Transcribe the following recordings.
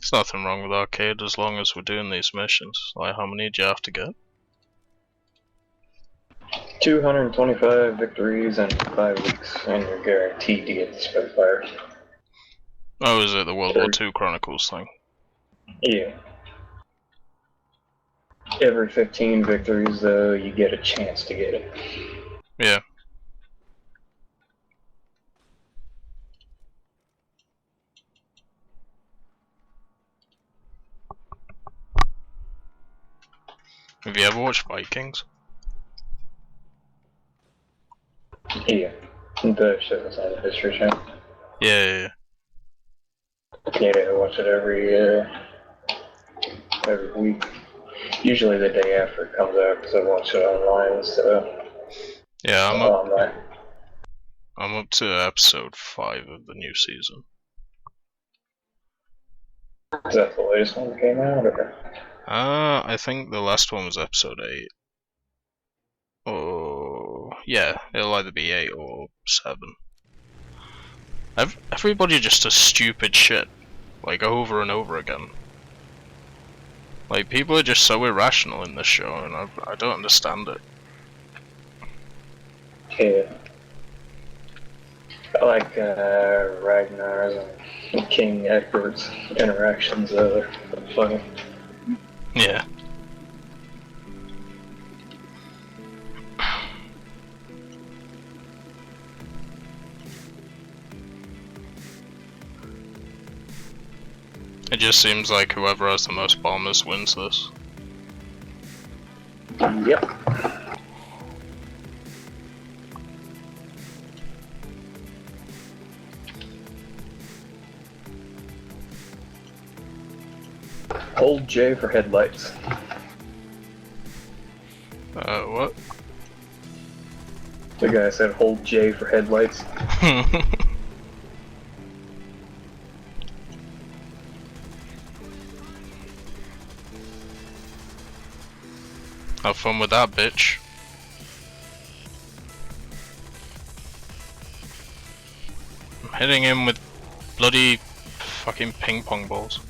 There's nothing wrong with arcade as long as we're doing these missions. Like, how many do you have to get? 225 victories in 5 weeks, and you're guaranteed to get the Spitfire. Oh, is it the World War II Chronicles thing? Yeah. Every 15 victories, though, you get a chance to get it. Yeah. Have you ever watched Vikings? Yeah. The show's on the History Channel. Yeah. Yeah, I watch it every week. Usually the day after it comes out, because I watch it online instead of online. I'm up to episode 5 of the new season. Is that the latest one that came out, or? I think the last one was episode 8. Oh, yeah, it'll either be 8 or 7. Everybody just does stupid shit, like over and over again. Like, people are just so irrational in this show, and I don't understand it. Yeah. I like Ragnar's and King Egbert interactions, they're funny. Yeah. It just seems like whoever has the most bombers wins this. Yep. Hold J for headlights. What? The guy said hold J for headlights. Have fun with that, bitch. I'm hitting him with bloody fucking ping pong balls.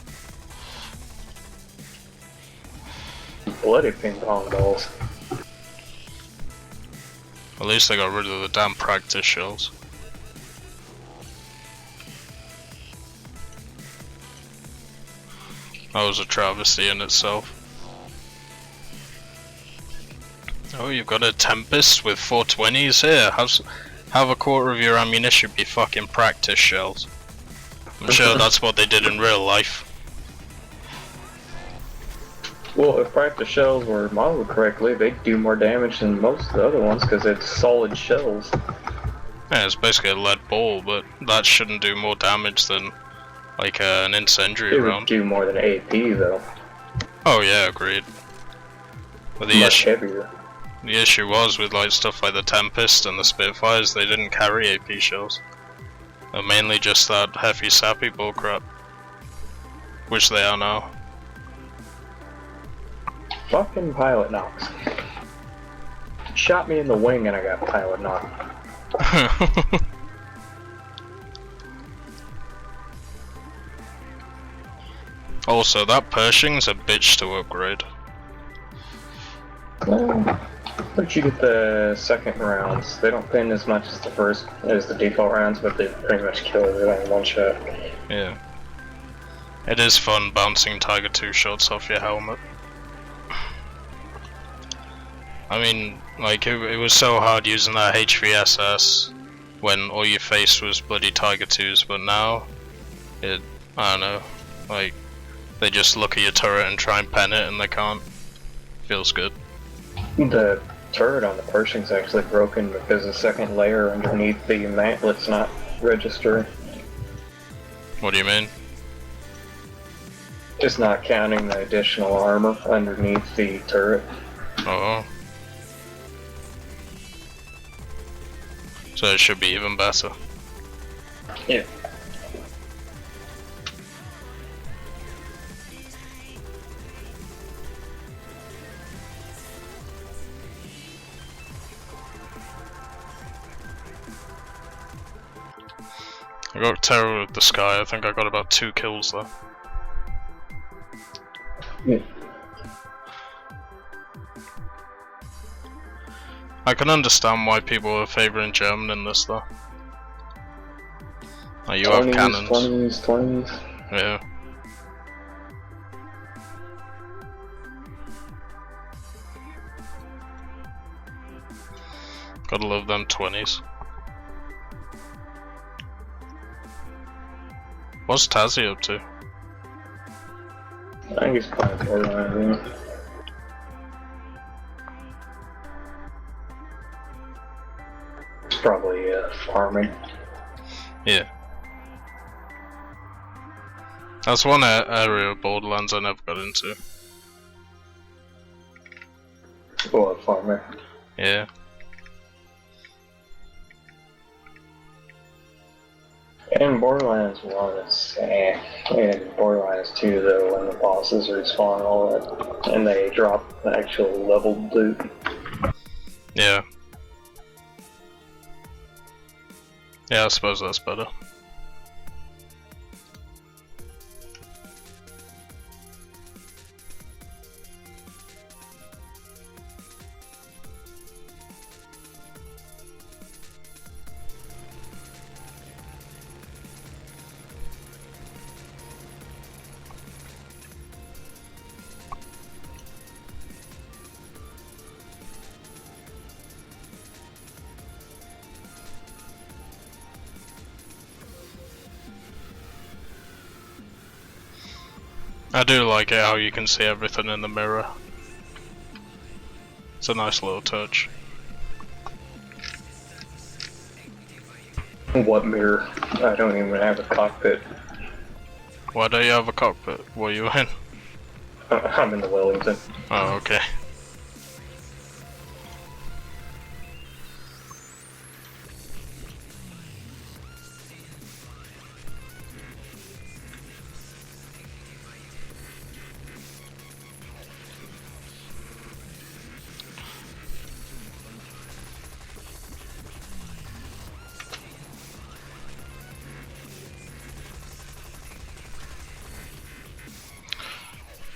Bloody ping pong balls. At least I got rid of the damn practice shells. That was a travesty in itself. Oh, you've got a Tempest with 420s here. Have a quarter of your ammunition be fucking practice shells. I'm sure that's what they did in real life. Well, if practice shells were modeled correctly, they'd do more damage than most of the other ones because it's solid shells. Yeah, it's basically a lead ball, but that shouldn't do more damage than like an incendiary round. It would do more than AP though. Oh yeah, agreed. But Much heavier. The issue was with like stuff like the Tempest and the Spitfires, they didn't carry AP shells. They're mainly just that heavy sappy bullcrap. Which they are now. Fucking pilot knocks. Shot me in the wing and I got pilot knocked. Also, that Pershing's a bitch to upgrade. But you get the second rounds. They don't pin as much as the default rounds, but they pretty much kill it in one shot. Yeah. It is fun bouncing Tiger 2 shots off your helmet. I mean, like, it was so hard using that HVSS when all you faced was bloody Tiger 2s, but now, I don't know, like, they just look at your turret and try and pen it and they can't. Feels good. The turret on the Pershing's actually broken because the second layer underneath the mantlet's not registering. What do you mean? It's not counting the additional armor underneath the turret. Oh. So it should be even better. Yeah. I got Terror of the Sky, I think I got about 2 kills there. Yeah. I can understand why people are favouring German in this though. Like you have cannons. 20s. Yeah. Gotta love them 20s. What's Tazzy up to? I think he's playing Borderlands. It's probably farming. Yeah. That's one area of Borderlands I never got into. What, farming? Yeah. In Borderlands 1, it's in Borderlands 2, though, when the bosses respawn and all that, and they drop the actual leveled loot. Yeah. Yeah, I suppose that's better. I do like it how you can see everything in the mirror. It's a nice little touch. What mirror? I don't even have a cockpit. Why don't you have a cockpit? What are you in? I'm in the Wellington. Oh, okay.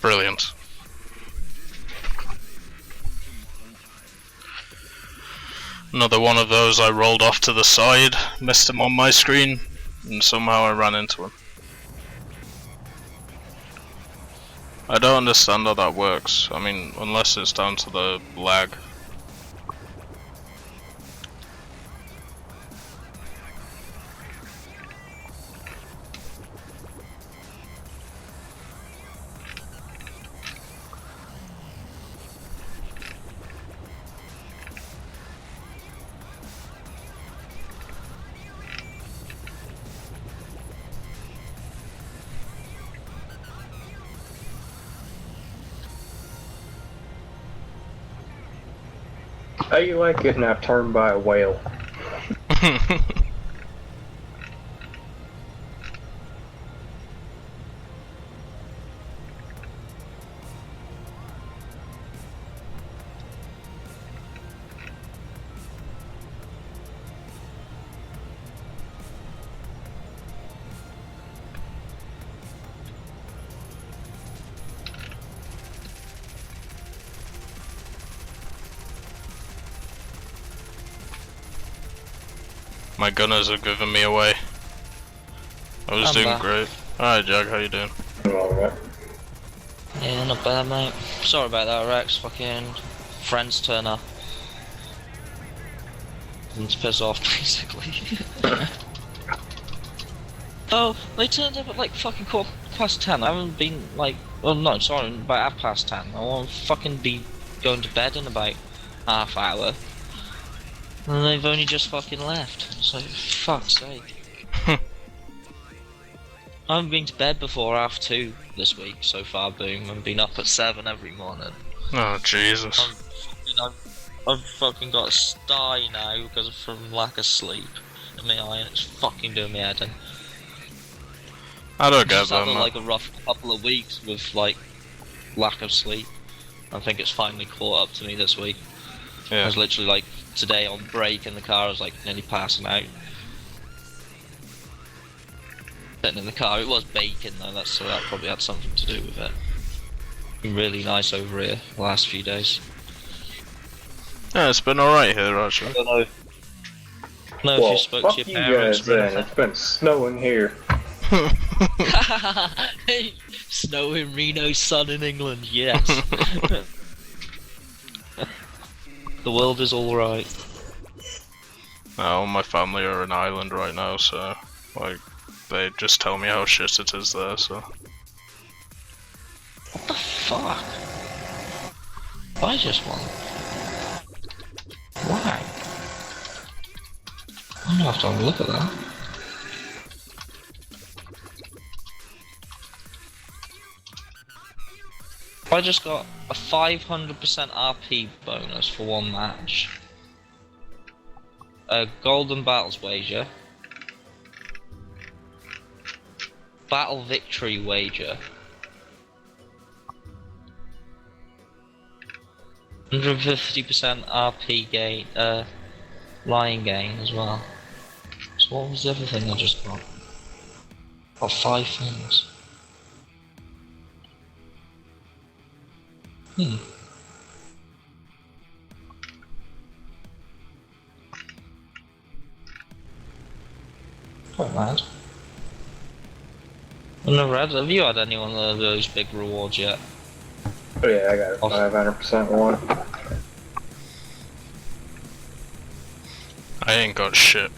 Brilliant. Another one of those I rolled off to the side, missed him on my screen, and somehow I ran into him. I don't understand how that works. I mean, unless it's down to the lag. How you like getting outturned by a whale? My gunners are giving me away. I was doing great. Alright, Jack, how you doing? Alright. Yeah, not bad, mate. Sorry about that, Rex. Fucking friends turn up. And to piss off, basically. Oh, they turned up at like fucking 10:15. I haven't been like, oh no, sorry, about 10:30. I want to fucking be going to bed in about half hour. And they've only just fucking left. It's like, fuck's sake. I haven't been to bed before 2:30 this week so far, boom. I've been up at 7 every morning. Oh, Jesus. I've fucking got a sty now because from lack of sleep in my eye, and it's fucking doing me head in. I don't get that, I've had man. like a rough couple of weeks with like lack of sleep. I think it's finally caught up to me this week. I Yeah. was literally like today on break in the car, I was like nearly passing out. Sitting in the car, it was baking though, so that probably had something to do with it. Been really nice over here the last few days. Yeah, it's been alright here I actually. don't know. No, Well, if you spoke fuck to you your parents guys or then. anything. It's been snowing here. Snow in Reno, sun in England, yes. The world is alright. All my family are in Ireland right now, so like they just tell me how shit it is there. So What the fuck? I just want. Why? I'm gonna have to have a look at that. I just got a 500% RP bonus for one match. A golden battles wager. Battle victory wager. 150% RP gain, lying gain as well. So what was the other thing I just got? Got 5 things. Quite mad. Have you had any one of those big rewards yet? Oh yeah, I got a 500% one. I ain't got shit.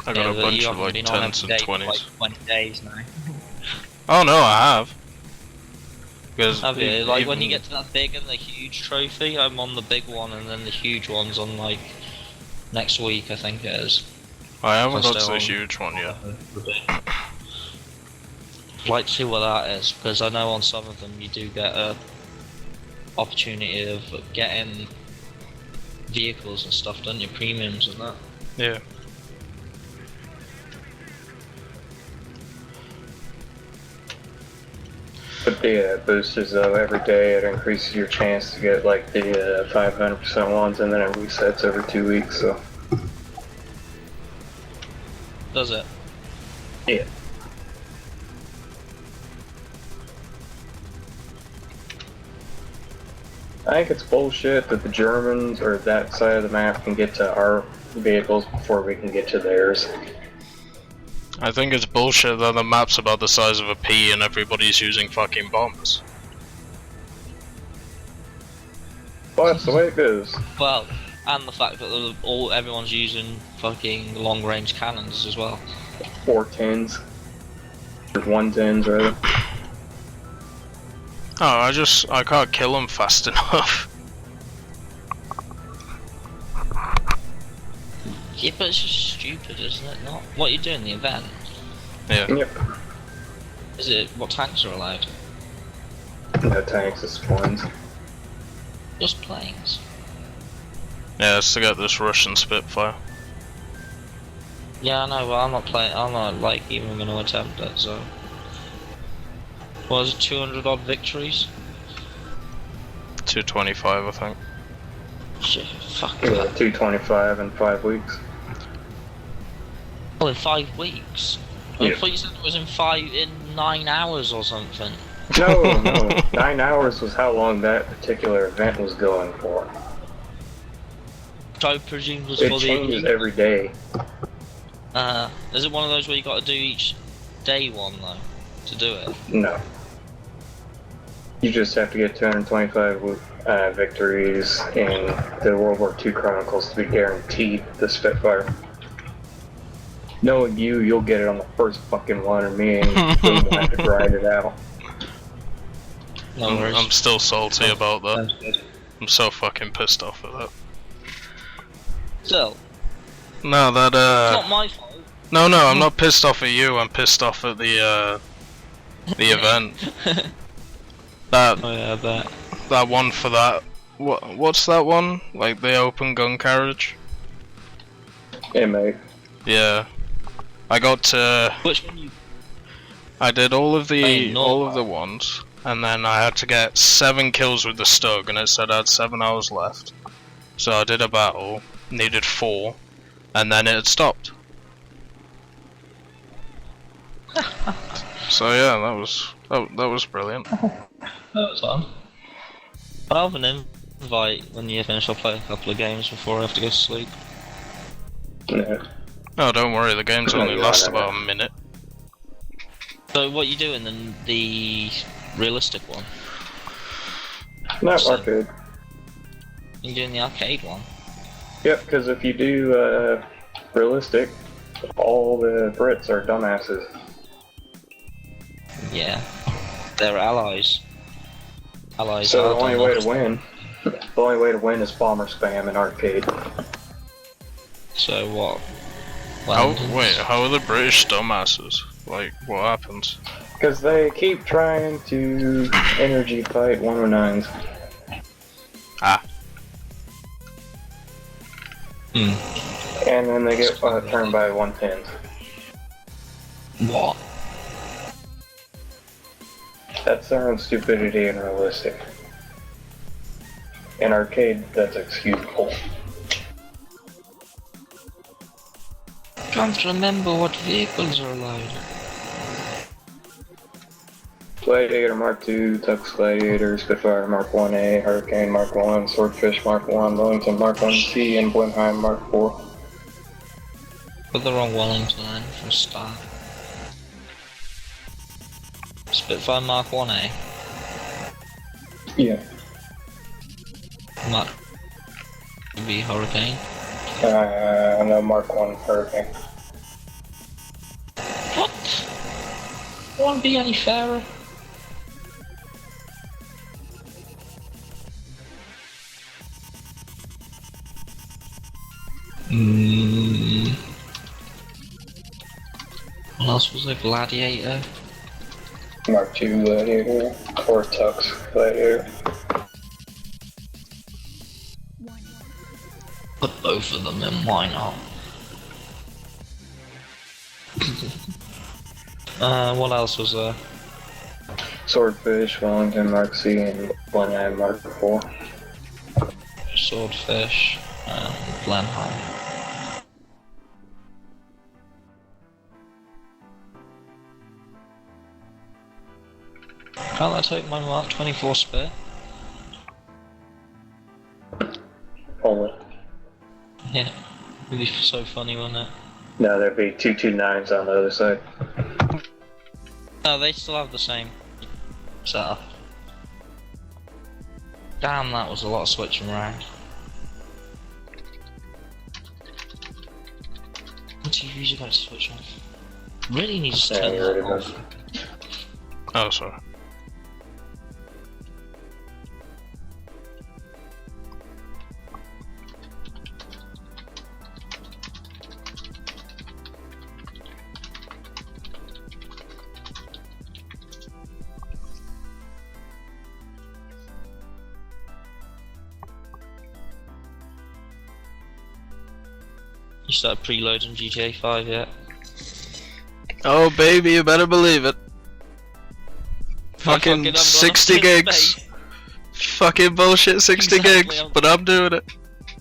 I got a bunch of like 10s and 20s. Like 20 days now. Oh no, I have. Because Have you? Like when you get to that big and the huge trophy, I'm on the big one, and then the huge one's on like next week, I think it is. I haven't got Still to the on- huge one yet. I'd like to see what that is, because I know on some of them you do get a opportunity of getting vehicles and stuff, don't you? Premiums and that. Yeah. But the boosters though, every day it increases your chance to get like the 500% ones, and then it resets every 2 weeks. So Does it? yeah. I think it's bullshit that the Germans or that side of the map can get to our vehicles before we can get to theirs. I think it's bullshit that the map's about the size of a pea and everybody's using fucking bombs. Well, that's the way it goes. Well, and the fact that everyone's using fucking long range cannons as well. 410s. Or 110s, rather. Oh, I can't kill them fast enough. Yeah, but it's just stupid, isn't it? Not what you do in the event. Yeah. Yep. Is it what tanks are allowed? No tanks, it's planes. Just planes. Yeah, it's to get this Russian Spitfire. Yeah, I know, but I'm not playing. I'm not like even going to attempt it. So, what was it? 200 odd victories. 225, I think. Shit, fuck Yeah, that. 225 in 5 weeks. Oh, in 5 weeks. Yeah. I thought you said it was in 9 hours or something. No, no. 9 hours was how long that particular event was going for. Which I presume was It for changes the. every day. Is it one of those where you got to do each day one though to do it? No. You just have to get 225 victories in the World War II Chronicles to be guaranteed the Spitfire. Knowing you, you'll get it on the first fucking one, and me and Boom will have to grind it out. No worries. I'm still salty about that. Sounds good. I'm so fucking pissed off at that. Still, No, that it's not my fault. No, I'm not pissed off at you. I'm pissed off at the event. That Oh yeah, I bet. that one for that. What's that one? Like the open gun carriage? Hey, mate. Yeah. I got to. Which one you? I did all of Hey, the ones, and then I had to get 7 kills with the Stug, and it said I had 7 hours left. So I did a battle, needed 4, and then it had stopped. So yeah, that was brilliant. That was fun. I'll have an invite when you finish. I'll play a couple of games before I have to go to sleep. Yeah. Oh, don't worry, the games only last about a minute. So what you doing in the realistic one? Not So- arcade. You doing the arcade one? Yep, because if you do realistic, all the Brits are dumbasses. Yeah. They're allies. Allies So are the only way to dumb. win is bomber spam in arcade. So what? How are the British dumbasses? Like, what happens? Because they keep trying to energy fight 109s. Ah. And then they get turned by 110s. What? That's their own stupidity and realistic. In arcade, that's excusable. Can't remember what vehicles are allowed. Gladiator Mark II, Tux Gladiator, Spitfire Mark 1A, Hurricane Mark 1, Swordfish Mark 1, Wellington Mark 1C, and Blenheim Mark 4. Put the wrong Wellington in for a start. Spitfire Mark 1A. Yeah. Mark B Hurricane. No, Mark 1 Hurricane. What? Won't be any fairer. What else was there? Gladiator. Mark II Gladiator, or Tux Gladiator. Put both of them in, why not? What else was there? Swordfish, Wellington Mark C, and Blenheim Mark 4. Swordfish and Blenheim. Can't I take my Mark 24 spare? Only. Yeah. It'd be so funny, wouldn't it? No, there'd be 229s on the other side. No, they still have the same setup. Damn, that was a lot of switching around. What TVs you gotta switch off? Really need to turn Yeah, that really off. Oh, sorry. You started preloading GTA 5 yet? Oh baby, you better believe it. Fucking Fucking haven't got 60 enough gigs. space. Fucking bullshit 60 Exactly, gigs, I'm- but I'm doing it.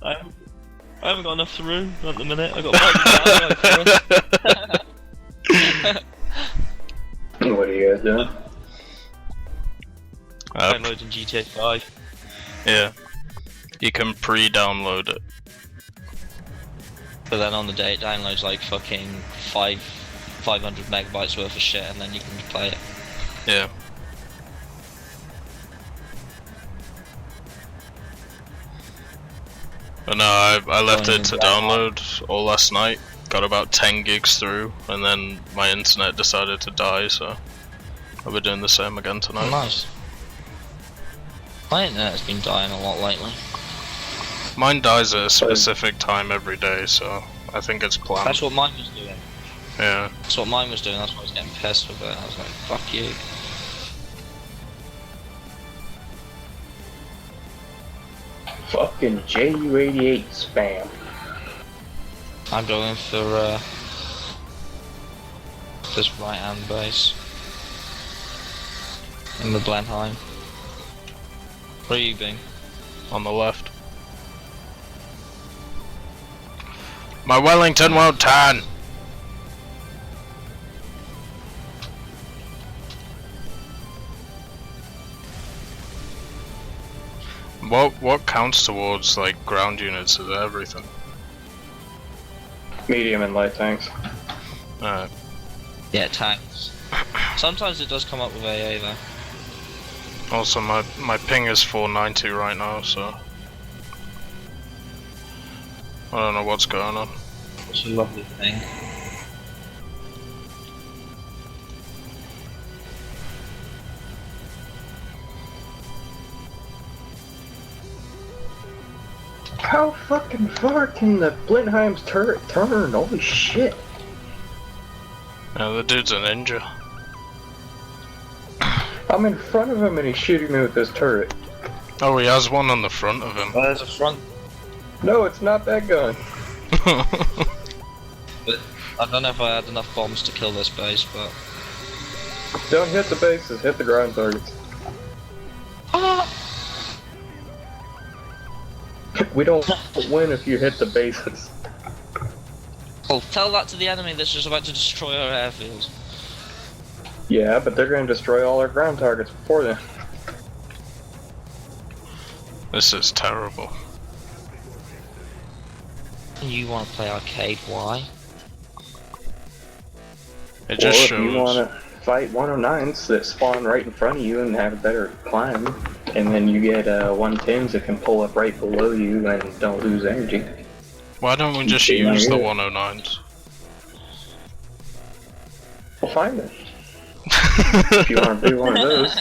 I haven't got enough room at the minute. I got my What are you guys doing? downloading GTA 5. Yeah. You can pre-download it. But then on the day it downloads like fucking 500 megabytes worth of shit, and then you can play it. Yeah. But no, I left it to download all last night. Got about 10 gigs through, and then my internet decided to die, so I'll be doing the same again Oh, tonight. nice. My internet's been dying a lot lately. Mine dies at a specific time every day, so I think it's planned. That's what mine was doing. Yeah. That's what mine was doing. That's why I was getting pissed with it. I was like, fuck you. Fucking JU88 spam. I'm going for this right hand base in the Blenheim. Where are you being? On the left. My Wellington won't turn! What counts towards like ground units? Is it everything? Medium and light tanks. Alright. Yeah, tanks. Sometimes it does come up with AA though. Also, my ping is 490 right now, so I don't know what's going on. It's a lovely thing. How fucking far can the Blenheim's turret turn? Holy shit. Yeah, the dude's a ninja. I'm in front of him and he's shooting me with this turret. Oh, he has one on the front of him. Well, there's a front. No, it's not that gun. But I don't know if I had enough bombs to kill this base, but... Don't hit the bases, hit the ground targets. Ah! We don't win if you hit the bases. Well, tell that to the enemy that's just about to destroy our airfields. Yeah, but they're gonna destroy all our ground targets before then. This is terrible. You want to play arcade, why? It just Well, shows. if you wanna fight 109s that spawn right in front of you and have a better climb, and then you get 110s that can pull up right below you and don't lose energy. Why don't we just use the 109s? Well, fine then. If you wanna be one of those.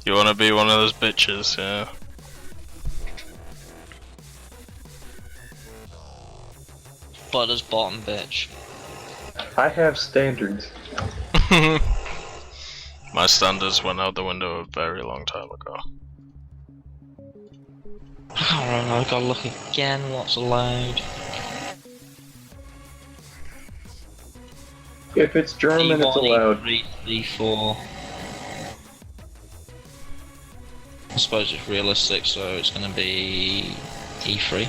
You wanna be one of those bitches, yeah. Butter's bottom bitch. I have standards. My standards went out the window a very long time ago. I can't remember, I've got to look again what's allowed. If it's German, it's allowed. E3, E4. I suppose it's realistic, so it's going to be E3.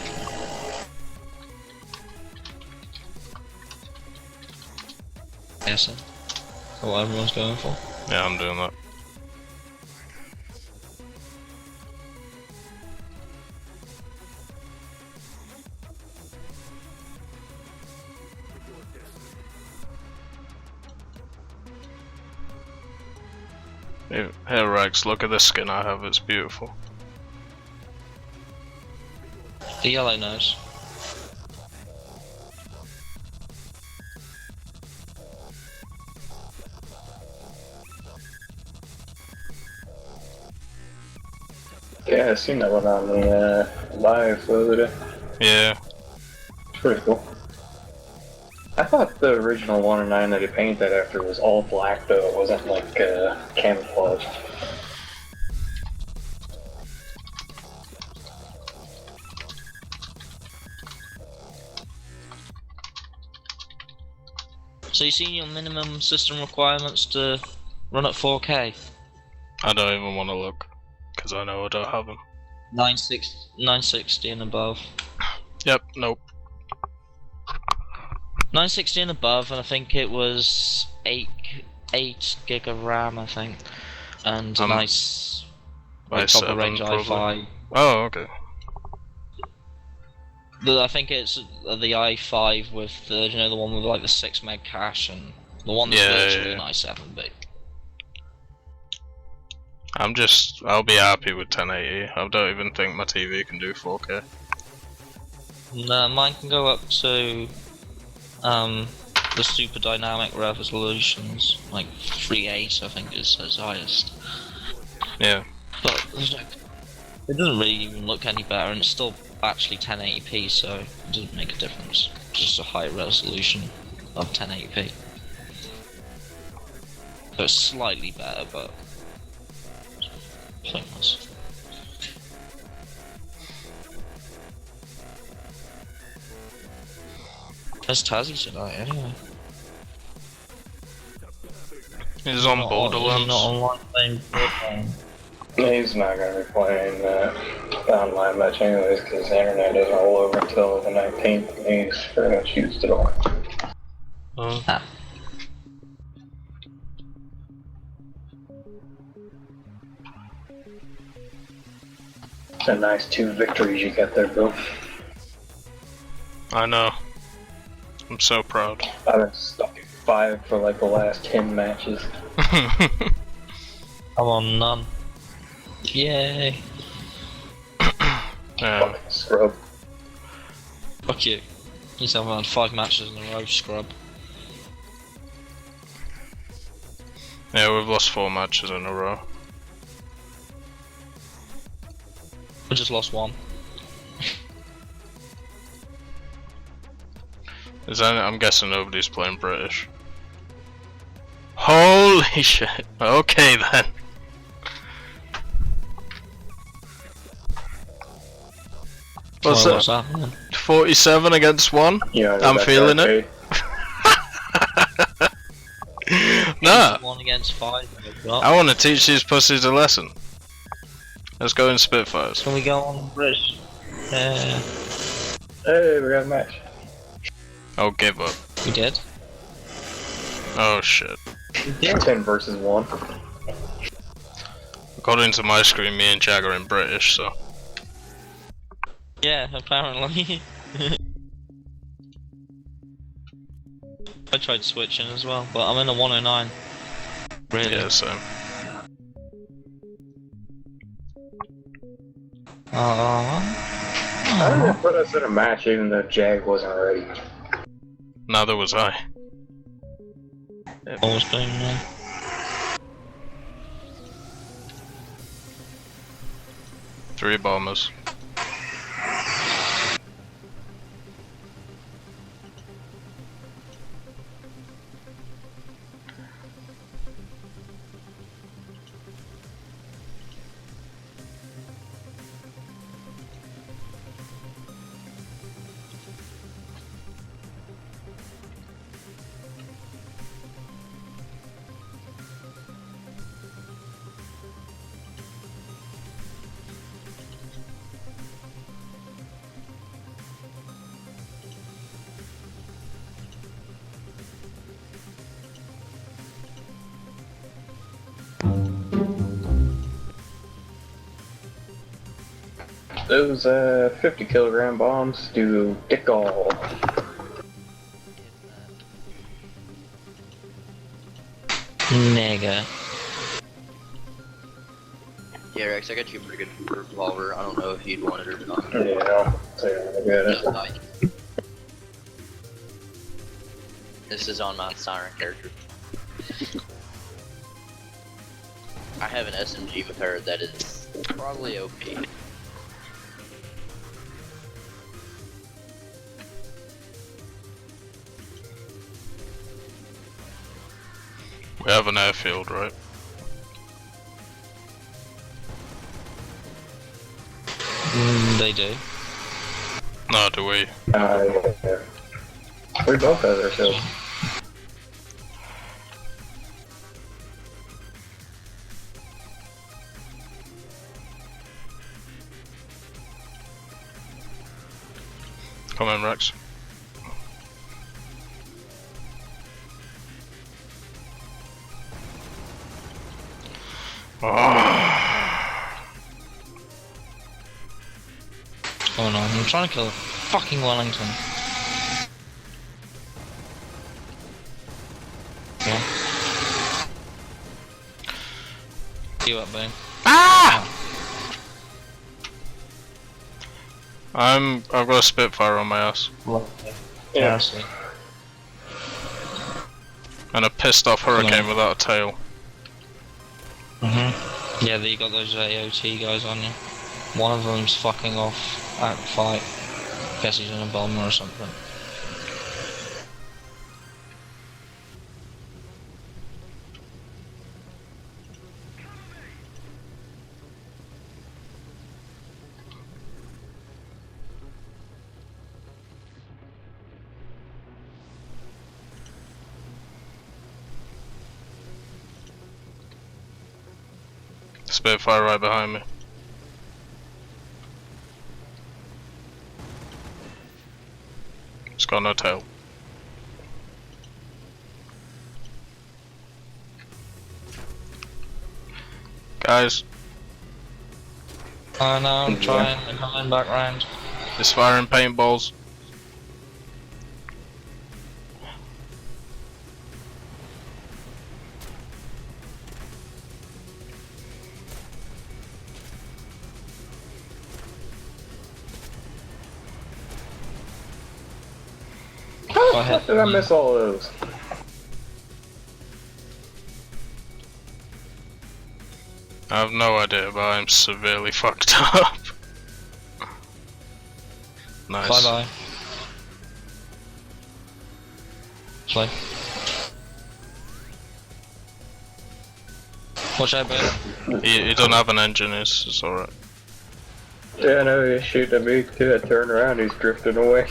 Yes, that's what everyone's going for. Yeah, I'm doing that. Here, Rex, look at this skin I have, it's beautiful. The yellow nose. Yeah, I seen that one on the live the other day. Yeah. It's pretty cool. I thought the original 109 that he painted that after was all black though, it wasn't like camouflage. So you seen your minimum system requirements to run at 4K? I don't even want to look, because I know I don't have them. 960 and above. Yep, nope. 960 and above, and I think it was 8 gig of RAM, I think, and a nice top of range i5. Oh, okay. I think it's the i5 with the, you know, the one with like the 6 meg cache, and the one that's virtually an i7 bit. I'll be happy with 1080. I don't even think my TV can do 4K. No, mine can go up to the super dynamic resolutions, like 3.8 I think is its highest. Yeah. But it doesn't really even look any better, and it's still actually 1080p, so it doesn't make a difference. It's just a high resolution of 1080p. So it's slightly better, but pointless. Where's Tazzy tonight, anyway? He's on Borderlands. He's not online playing Borderlands. He's not going to be playing online much anyways, because the internet doesn't roll over until the 19th, and he's pretty much used it all. Ah. It's a nice 2 victories you got there, bro. I know. I'm so proud. I've been stuck at 5 for like the last 10 matches. I'm on none. Yay. Fucking scrub. Fuck you. You said I've had 5 matches in a row, scrub. Yeah, we've lost 4 matches in a row. I just lost 1. I'm guessing nobody's playing British. Holy shit. Okay then. What's that? 47 against 1? Yeah, I'm feeling it. Nah. 1 against 5. I want to teach these pussies a lesson. Let's go in Spitfires. Can we go on British? Hey, we got a match. I'll give up. We did. Oh shit. We did. 10 versus 1. According to my screen, me and Jag are in British, so. Yeah, apparently. I tried switching as well, but I'm in a 109. Really? Yeah, same. How did they put us in a match even though Jag wasn't ready? Neither was I. What was going on? Three bombers. Those 50 kilogram bombs do dick all. Nigga. Yeah, Rex, I got you a pretty good revolver. I don't know if you'd want it or not. Yeah, so I get it. This is on my Siren character. I have an SMG with her that is probably OP. We have an airfield, right? They do. No, do we? Yeah. We both have ourselves. Come in, Rex. Oh no, I'm trying to kill fucking Wellington. Yeah. You up, Boom? Ah! I've got a Spitfire on my ass. Yeah. And a pissed off Hurricane without a tail. Yeah, you got those AOT guys on you. One of them's fucking off at fight. Guess he's in a bomber or something. Spitfire right behind me. It's got no tail. Guys. I know, I'm trying, I'm coming back round. It's firing paintballs. How the fuck did I miss all those? I have no idea, but I'm severely fucked up. Nice. Bye bye. Play. Watch out, babe. He don't have an engine, it's alright. Yeah, I know he's shooting at me too. I turned around, he's drifting away.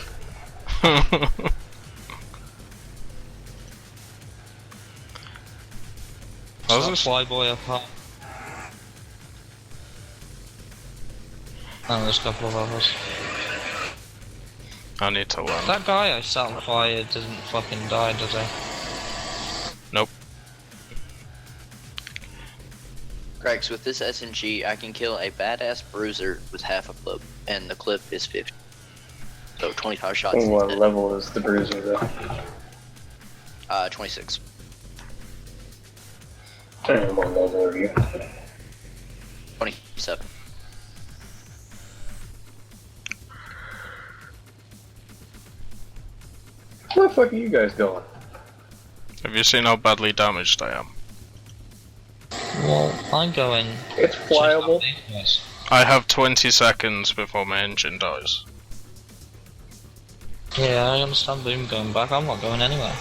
How's this? Flyboy apart. Oh, there's a couple of others. I need to learn. That guy I set on fire doesn't fucking die, does he? Nope. Cracks, with this SMG, I can kill a badass bruiser with half a clip, and the clip is 50. So 25 shots. What instead. level is the bruiser though? 26. And what level are you? 27. Where the fuck are you guys going? Have you seen how badly damaged I am? Well, I'm going. It's flyable. Yes. I have 20 seconds before my engine dies. Yeah, I understand Boom going back. I'm not going anywhere.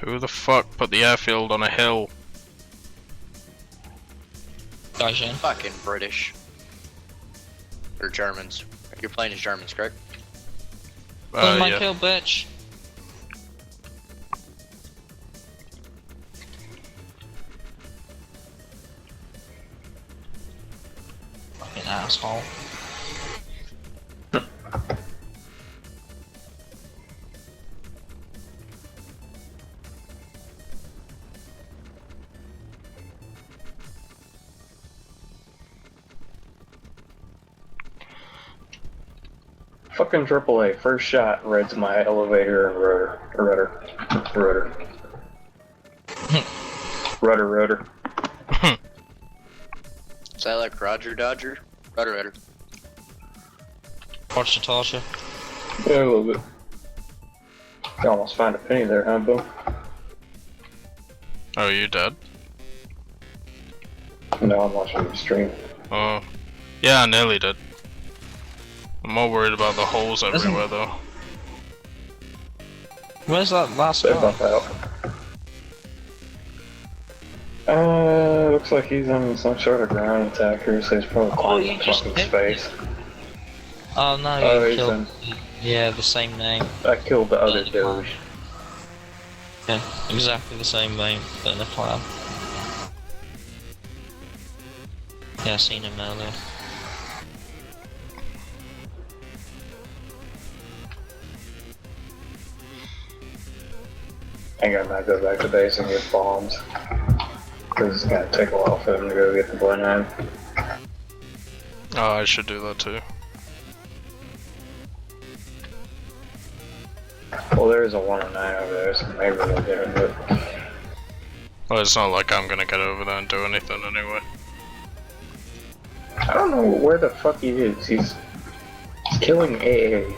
Who the fuck put the airfield on a hill? Gaijin. Fucking British. Or Germans. You're playing as Germans, correct? My Yeah. kill, bitch. Fucking asshole. Fucking AAA, first shot reds my elevator and rudder. Rudder. Is that like Roger Dodger? Rudder. Watch the Tasha. Yeah, a little bit. You almost found a penny there, huh, Bill? Oh, you dead? No, I'm watching the stream. Oh. Yeah, I nearly did. I'm more worried about the holes everywhere though. Where's that last They guy? bump out. Looks like he's on some sort of ground attacker, so he's probably climbing you the just fucking hit space. Oh no, Oh, you he's killed. in. Yeah, the same name. I killed the other Yeah. Doge. Yeah, exactly the same name, but in a cloud. Yeah, I seen him earlier. I gotta not go back to base and get bombs. Cause it's gonna take a while for them to go get the Blenheim. Oh, I should do that too. Well, there is a 109 over there, so maybe we'll get it, but... Well, it's not like I'm gonna get over there and do anything anyway. I don't know where the fuck he is. He's killing AA.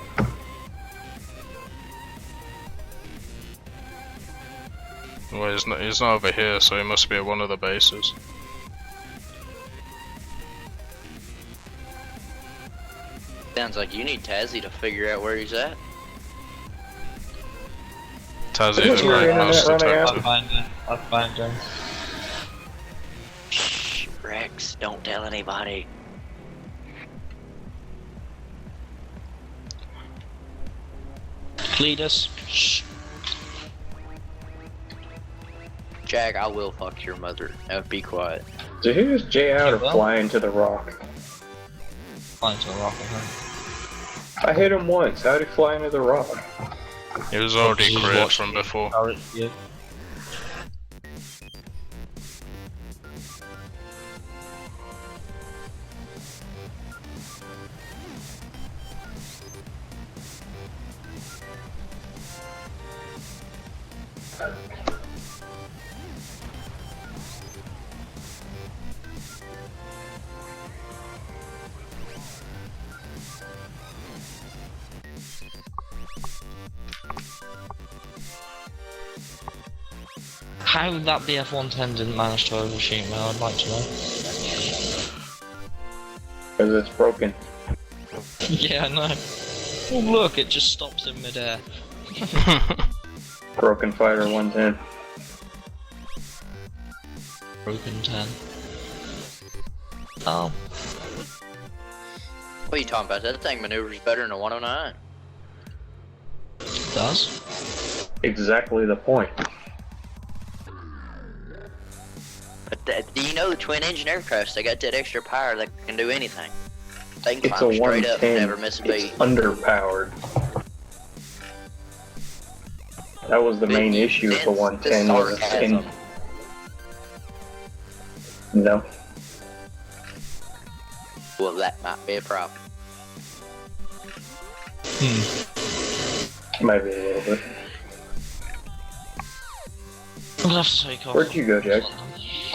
Well, he's not over here, so he must be at one of the bases. Sounds like you need Tazzy to figure out where he's at. Tazzy What's is your right internet most running out? I'll detective. find him. I'll find him. Shh, Rex, don't tell anybody. Cletus. Shh. Jack, I will fuck your mother. Now be quiet. Did he just J out Yeah, or well. fly into the rock? Find to a rock, I think. I hit him once. How'd he fly into the rock? It was already Just crit watch from me. before. Yeah. How that BF-110 didn't manage to overshoot me, I'd like to know. Because it's broken. Yeah, I know. Oh look, it just stops in midair. Broken Fighter 110. Broken 10. Oh. What are you talking about? That thing maneuvers better than a 109. It does? Exactly the point. But do you know the twin engine aircrafts? They got that extra power that can do anything. They can It's a climb straight up and 110. never miss a beat. It's underpowered. That was the main issue with the 110 was sarcasm. No. Well, that might be a problem. Maybe a little bit. I'm gonna have to take off. Where'd you go, Jack?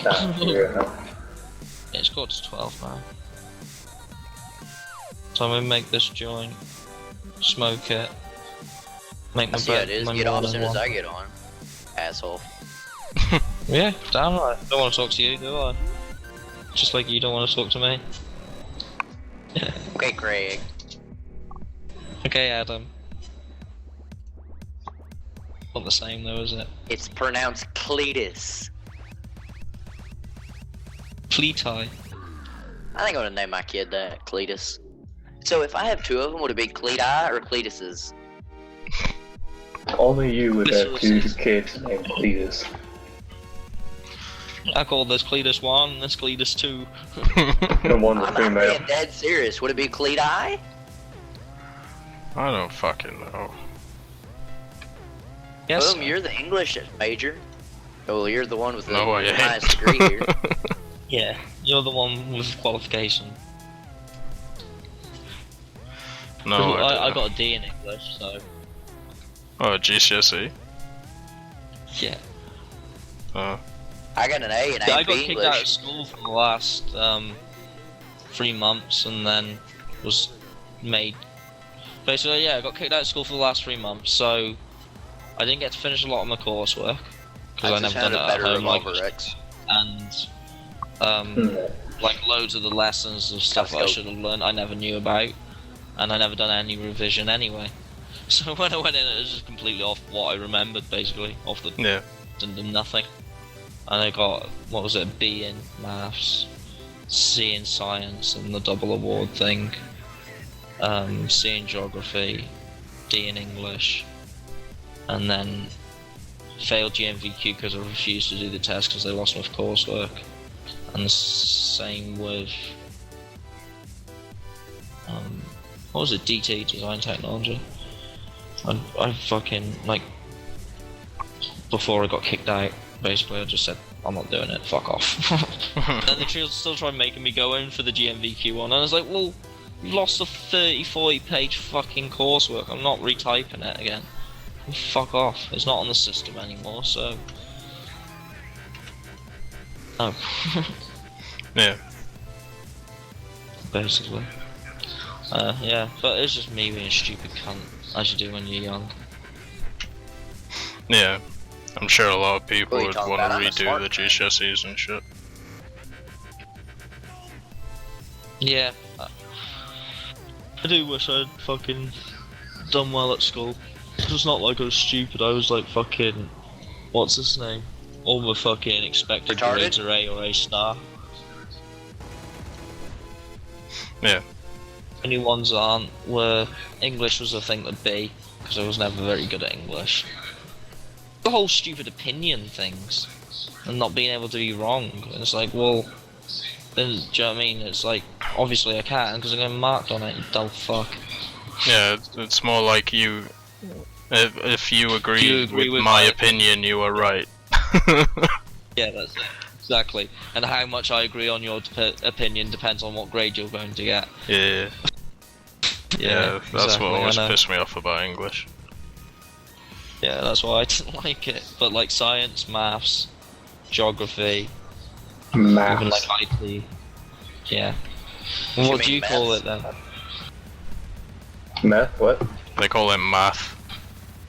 Ah, yeah. It's got to 12 now. So I'm gonna make this joint, smoke it, make my I see how it bed. is. Get off as soon as I get on. Asshole. Yeah, damn right. Don't want to talk to you, do I? Just like you don't want to talk to me. Okay, Craig. Okay, Adam. Not the same though, is it? It's pronounced Cletus. Cleeti. I think I'm gonna name my kid that, Cletus. So if I have two of them, would it be Cleti or Cletuses? Only you would have two Cletus. kids named Cletus. I call this Cletus 1, this Cletus 2. And one's a I'm not female. being dead serious. Would it be Cleti? I don't fucking know. Yes. Boom, you're the English major. Oh, you're the one with the No, I ain't. highest degree here. Yeah, you're the one with qualification. No, I I got a D in English, so Oh, GCSE? yeah. Oh. I got an A in Yeah, I AP got kicked out of English. school for the last 3 months, and then was made. Basically, yeah, I got kicked out of school for the last 3 months, so I didn't get to finish a lot of my coursework because I just never done found it a at better home, like, revolver X. and Hmm. like loads of the lessons of stuff that I should have learned I never knew about, and I never done any revision anyway. So when I went in, it was just completely off what I remembered, basically off the Yeah. did nothing. And I got, what was it, a B in maths, C in science and the double award thing, C in geography, D in English, and then failed GMVQ because I refused to do the test because they lost my coursework. And the same with, what was it, DT, Design Technology. I fucking, like, before I got kicked out, basically I just said, I'm not doing it, fuck off. Then they still tried making me go in for the GMVQ one, and I was like, well, you've lost a 30-40 page fucking coursework, I'm not retyping it again. Fuck off, it's not on the system anymore, so... Oh. Yeah. Basically. Yeah, but it's just me being a stupid cunt, as you do when you're young. Yeah. I'm sure a lot of people What are you would talking want to about? I'm a redo smart the guy. GCSEs and shit. Yeah. I do wish I'd fucking done well at school. It's not like I was stupid, I was like fucking... What's his name? All my fucking expected Retarded? grades are A or A star. Yeah. Only ones that aren't were... English was I think the B, because I was never very good at English. The whole stupid opinion things, and not being able to be wrong. And it's like, well... Then, do you know what I mean? It's like, obviously I can, because I'm getting marked on it, you dull fuck. Yeah, it's more like you If you agree, agree with with my my opinion, you are right. Yeah, that's it. Exactly. And how much I agree on your opinion depends on what grade you're going to get. Yeah. Yeah, that's exactly, what always I know. pissed me off about English. Yeah, that's why I didn't like it. But like science, maths, geography, even Maths. like IT. Yeah. And what do mean you call maths? it then? Meth? What? They call it math.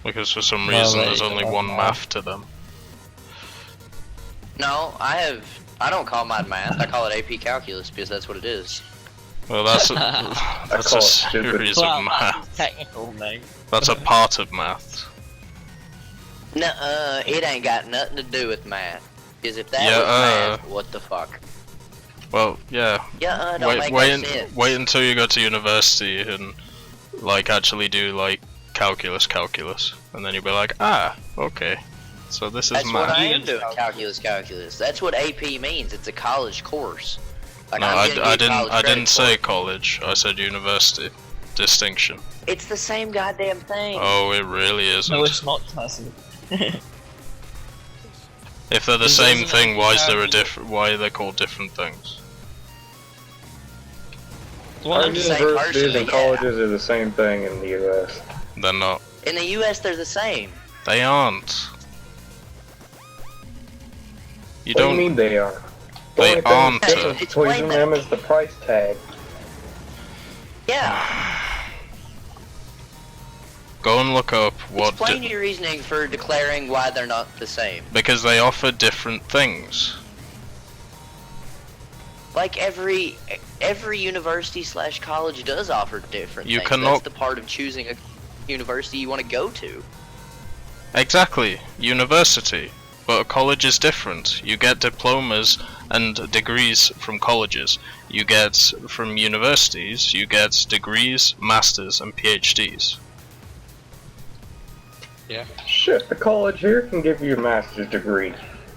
Because for some Well, reason there there's you only go, one math. math to them. No, I don't call mine math. I call it AP Calculus because that's what it is. Well, that's a, I that's call a it stupid. series Well, of that's math. its technical name. That's a part of math. Nuh-uh, it ain't got nothing to do with math. Because if that Yeah, was math, what the fuck? Well, yeah. Yeah, don't make no sense. Wait until you go to university and like actually do like calculus, and then you'll be like, ah, okay. So this is That's what math. I am doing, calculus. That's what AP means. It's a college course. Like, No, I'm getting I you didn't. college I credit didn't for say it. college. I said university. Distinction. It's the same goddamn thing. Oh, it really isn't. No, it's not Tassie. If they're the Is same there thing, an why is there a example? different? Why are they called different things? Well, I'm it's saying Universities personally, and colleges are the same thing in the U.S. They're not. In the U.S., they're the same. They aren't. You What do don't. you mean they are? The They only thing aren't. that's different Explain between that. them is the price tag. Yeah. Go and look up what. Explain your reasoning for declaring why they're not the same. Because they offer different things. Like every university / college does offer different You things. cannot- That's the part of choosing a university you want to go to. Exactly. University. But a college is different. You get diplomas and degrees from colleges. You get from universities. You get degrees, masters, and PhDs. Shit, the college here can give you a master's degree.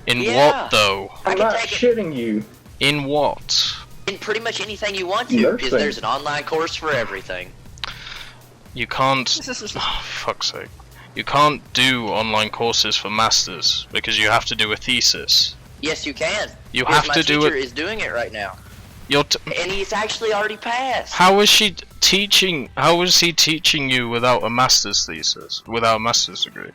In Yeah. what though? I I'm can not take it shitting you. In what? in pretty much anything you want to, because Nursing. there's an online course for everything. You can't. Oh, fuck's sake. You can't do online courses for masters because you have to do a thesis. Yes, you can. You Because have to do My teacher it. is doing it right now, You're and he's actually already passed. how is she teaching? How is he teaching you without a master's thesis? Without a master's degree?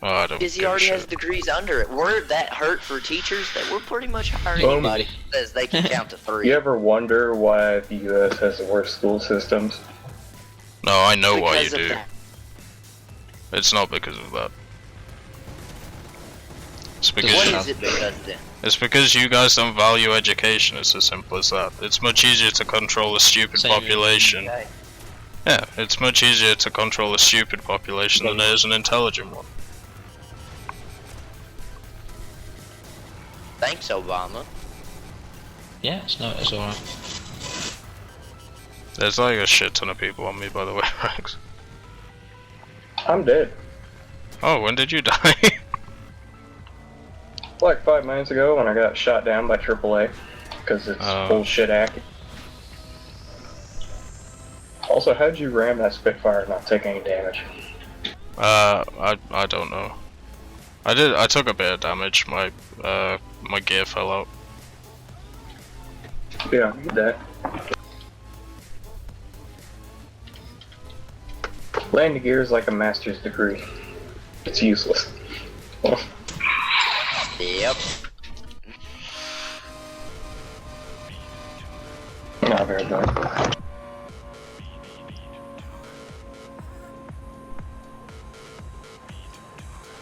Oh, I don't Because he give a already has shit. degrees under it. We're that hurt for teachers that we're pretty much hiring Well, anybody who says they can count to 3. You ever wonder why the U.S. has the worst school systems? No, I know why you Because of do. that. It's not because of that. It's because What you, is it because then? it's because you guys don't value education. It's as simple as that. It's much easier to control a stupid Same in the population. UK. Yeah, it's much easier to control a stupid population than it is an intelligent one. Thanks, Obama. Yeah, it's alright. There's like a shit ton of people on me, by the way, Rex. I'm dead. Oh, when did you die? Like 5 minutes ago when I got shot down by AAA. Because it's Oh. bullshit acting. Also, how'd you ram that Spitfire and not take any damage? I don't know. I took a bit of damage. My gear fell out. Yeah, I did that. Landing gear is like a master's degree. It's useless. Yep. Not very good.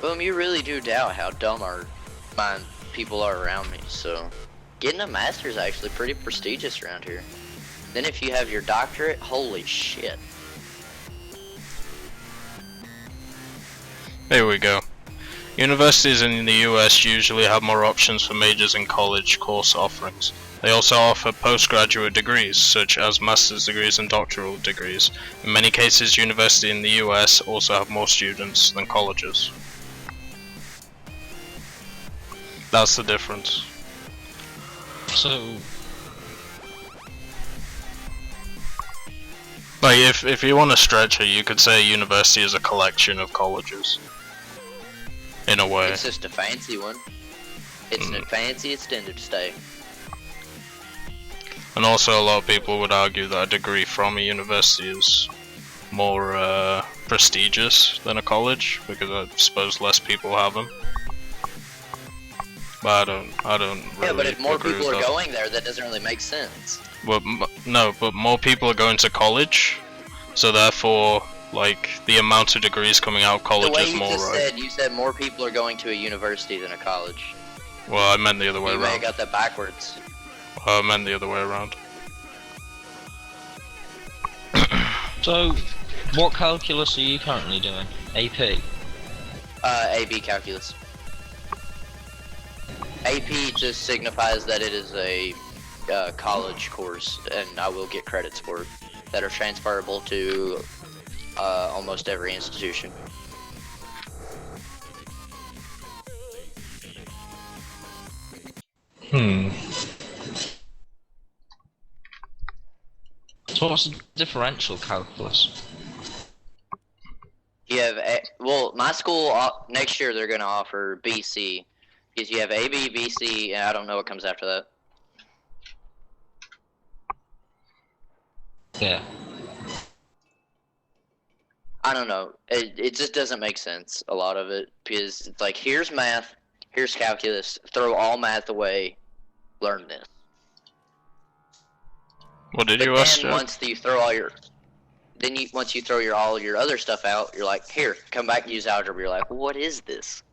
Boom, you really do doubt how dumb our mind people are around me, so getting a master's is actually pretty prestigious around here. Then if you have your doctorate, holy shit. Here we go. Universities in the US usually have more options for majors and college course offerings. They also offer postgraduate degrees, such as master's degrees and doctoral degrees. In many cases, universities in the US also have more students than colleges. That's the difference. So, Like, if you want to stretch it, you could say a university is a collection of colleges. In a way. It's just a fancy one. It's a fancy extended stay. And also, a lot of people would argue that a degree from a university is more prestigious than a college, because I suppose less people have them. But I don't really Yeah, but if more agree people with are that. going there, that doesn't really make sense. Well, no, but more people are going to college, so therefore, like, the amount of degrees coming out of college The way is you more, just right? said, you said more people are going to a university than a college. Well, I meant the other way You may have around. got that backwards. I meant the other way around. So, what calculus are you currently doing? AP? AB calculus. AP just signifies that it is a college course, and I will get credits for it that are transferable to almost every institution. So what's the differential calculus? You have well, my school next year they're going to offer BC because you have AB, BC, and I don't know what comes after that. Yeah. I don't know. It just doesn't make sense, a lot of it, because it's like, here's math, here's calculus, throw all math away, learn this. What did But you then ask? Jeff? once you throw all your, once you throw all your other stuff out, you're like, here, come back and use algebra. You're like, what is this?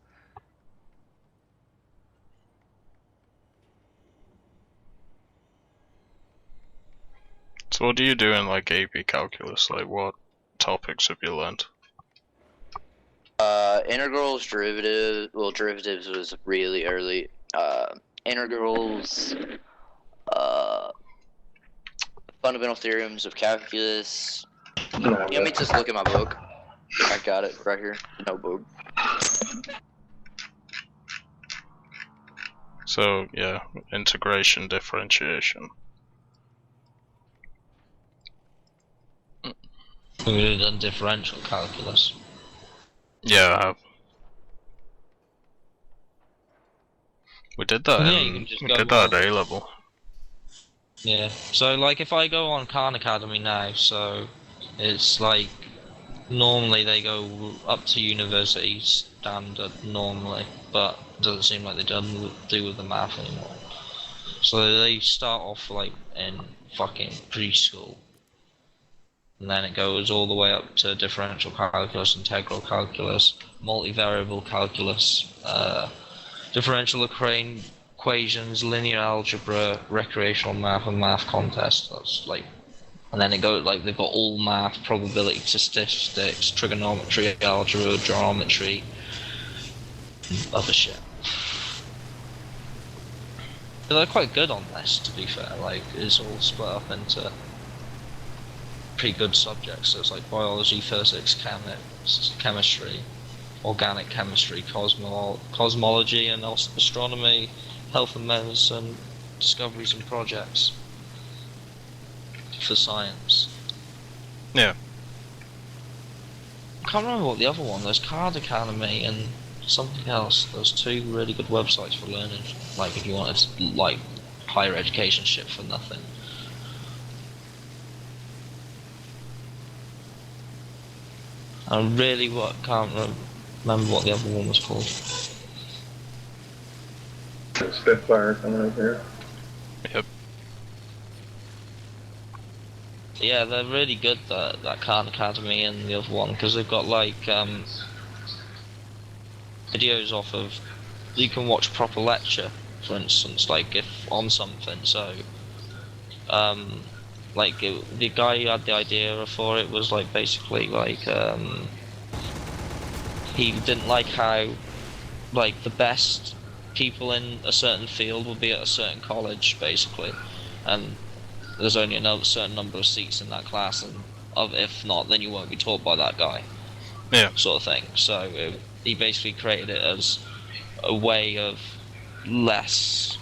So what do you do in like AP calculus? Like what topics have you learned? Integrals, derivatives was really early. Integrals, fundamental theorems of calculus. Let me just look at my book. I got it right here. Notebook. So yeah, integration, differentiation. We would have done differential calculus. Yeah, I have. We did that. Yeah, you can just we go did that on. at A level. Yeah. So like if I go on Khan Academy now, so it's like normally they go up to university standard normally, but it doesn't seem like they don't do with the math anymore. So they start off like in fucking preschool. And then it goes all the way up to differential calculus, integral calculus, multivariable calculus, differential equations, linear algebra, recreational math, and math contests. That's like, and then it goes like they've got all math, probability, statistics, trigonometry, algebra, geometry, and other shit. But they're quite good on this, to be fair. Like, it's all split up into pretty good subjects. So it's like biology, physics, chemistry, organic chemistry, cosmology, and also astronomy, health and medicine, discoveries and projects for science. Yeah. I can't remember what the other one. There's Card Academy and something else. There's two really good websites for learning. Like if you wanted to, like higher education shit for nothing. I really can't remember what the other one was called. Spitfire coming over here. Yep. Yeah, they're really good, that Khan Academy and the other one, because they've got like videos off of, you can watch a proper lecture, for instance, like if on something. So like the guy who had the idea for it was like basically like he didn't like how like the best people in a certain field would be at a certain college basically, and there's only a certain number of seats in that class, and if not, then you won't be taught by that guy. Yeah. Sort of thing. So he basically created it as a way of less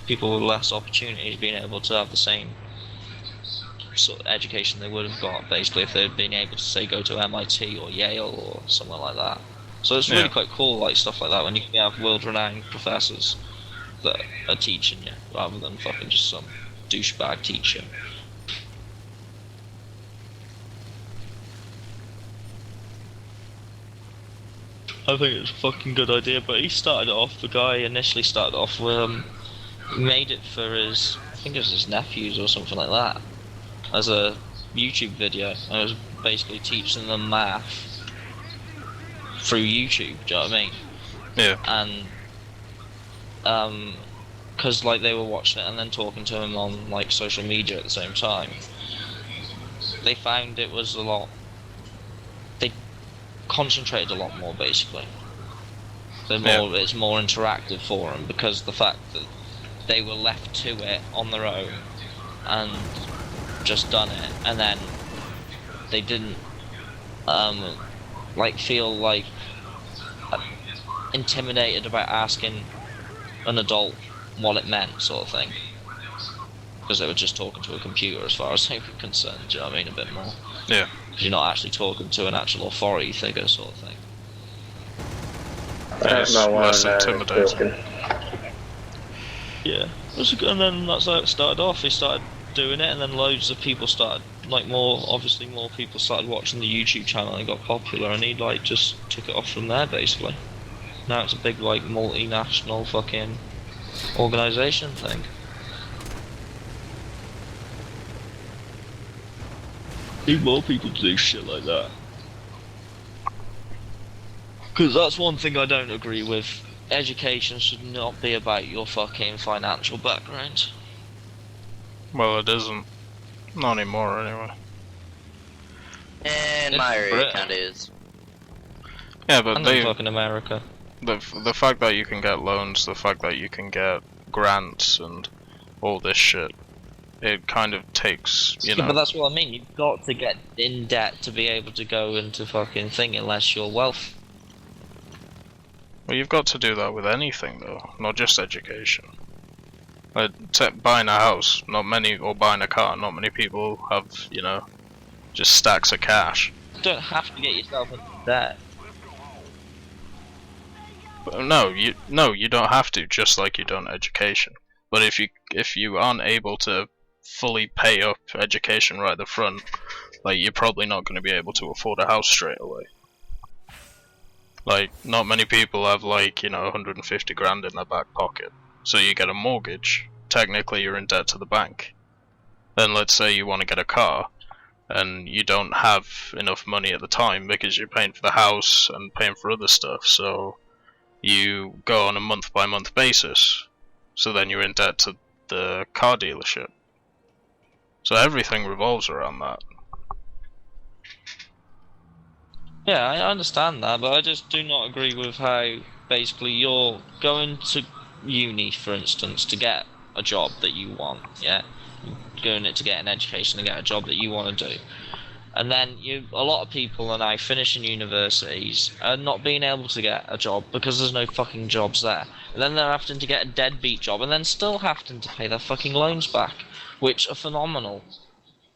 people with less opportunities being able to have the same sort of education they would have got, basically, if they'd been able to, say, go to MIT or Yale or somewhere like that. So it's really quite cool, like, stuff like that, when you can have world-renowned professors that are teaching you, rather than fucking just some douchebag teacher. I think it's a fucking good idea, but the guy initially started off with, he made it for his, I think it was his nephews or something like that, as a YouTube video. And it was basically teaching them math through YouTube, do you know what I mean? Yeah. And, because, like, they were watching it and then talking to him on, like, social media at the same time, they found it was a lot, they concentrated a lot more, basically. It's more interactive for them, because the fact that they were left to it on their own and just done it, and then they didn't like feel like intimidated about asking an adult what it meant, sort of thing, because they were just talking to a computer as far as they were concerned, do you know what I mean, a bit more. Yeah. Because you're not actually talking to an actual authority figure, sort of thing. It's less intimidating. Yeah, and then that's how it started off. They started doing it, and then loads of people started, like, more people started watching the YouTube channel and it got popular, and he, like, just took it off from there, basically. Now it's a big, like, multinational fucking organisation thing. Need more people to do shit like that. Because that's one thing I don't agree with. Education should not be about your fucking financial background. Well, it isn't. Not anymore, anyway. In my area, it kinda is. Yeah, but and in fucking America. The fact that you can get loans, the fact that you can get grants and all this shit, it kind of takes, you know... Yeah, but that's what I mean, you've got to get in debt to be able to go into fucking thing, unless you're wealthy. Well, you've got to do that with anything, though, not just education. Buying a house, or buying a car, not many people have, you know, just stacks of cash. You don't have to get yourself into debt. No, you don't have to, just like you don't education. But if you aren't able to fully pay up education right at the front, like, you're probably not going to be able to afford a house straight away. Like, not many people have, like, you know, 150 grand in their back pocket. So you get a mortgage, technically you're in debt to the bank. Then let's say you want to get a car, and you don't have enough money at the time because you're paying for the house and paying for other stuff, so you go on a month-by-month basis. So then you're in debt to the car dealership. So everything revolves around that. Yeah, I understand that, but I just do not agree with how basically you're going to uni, for instance, to get a job that you want, yeah? You're going to get an education to get a job that you want to do. And then a lot of people are now finishing universities and not being able to get a job because there's no fucking jobs there. And then they're having to get a deadbeat job and then still having to pay their fucking loans back, which are phenomenal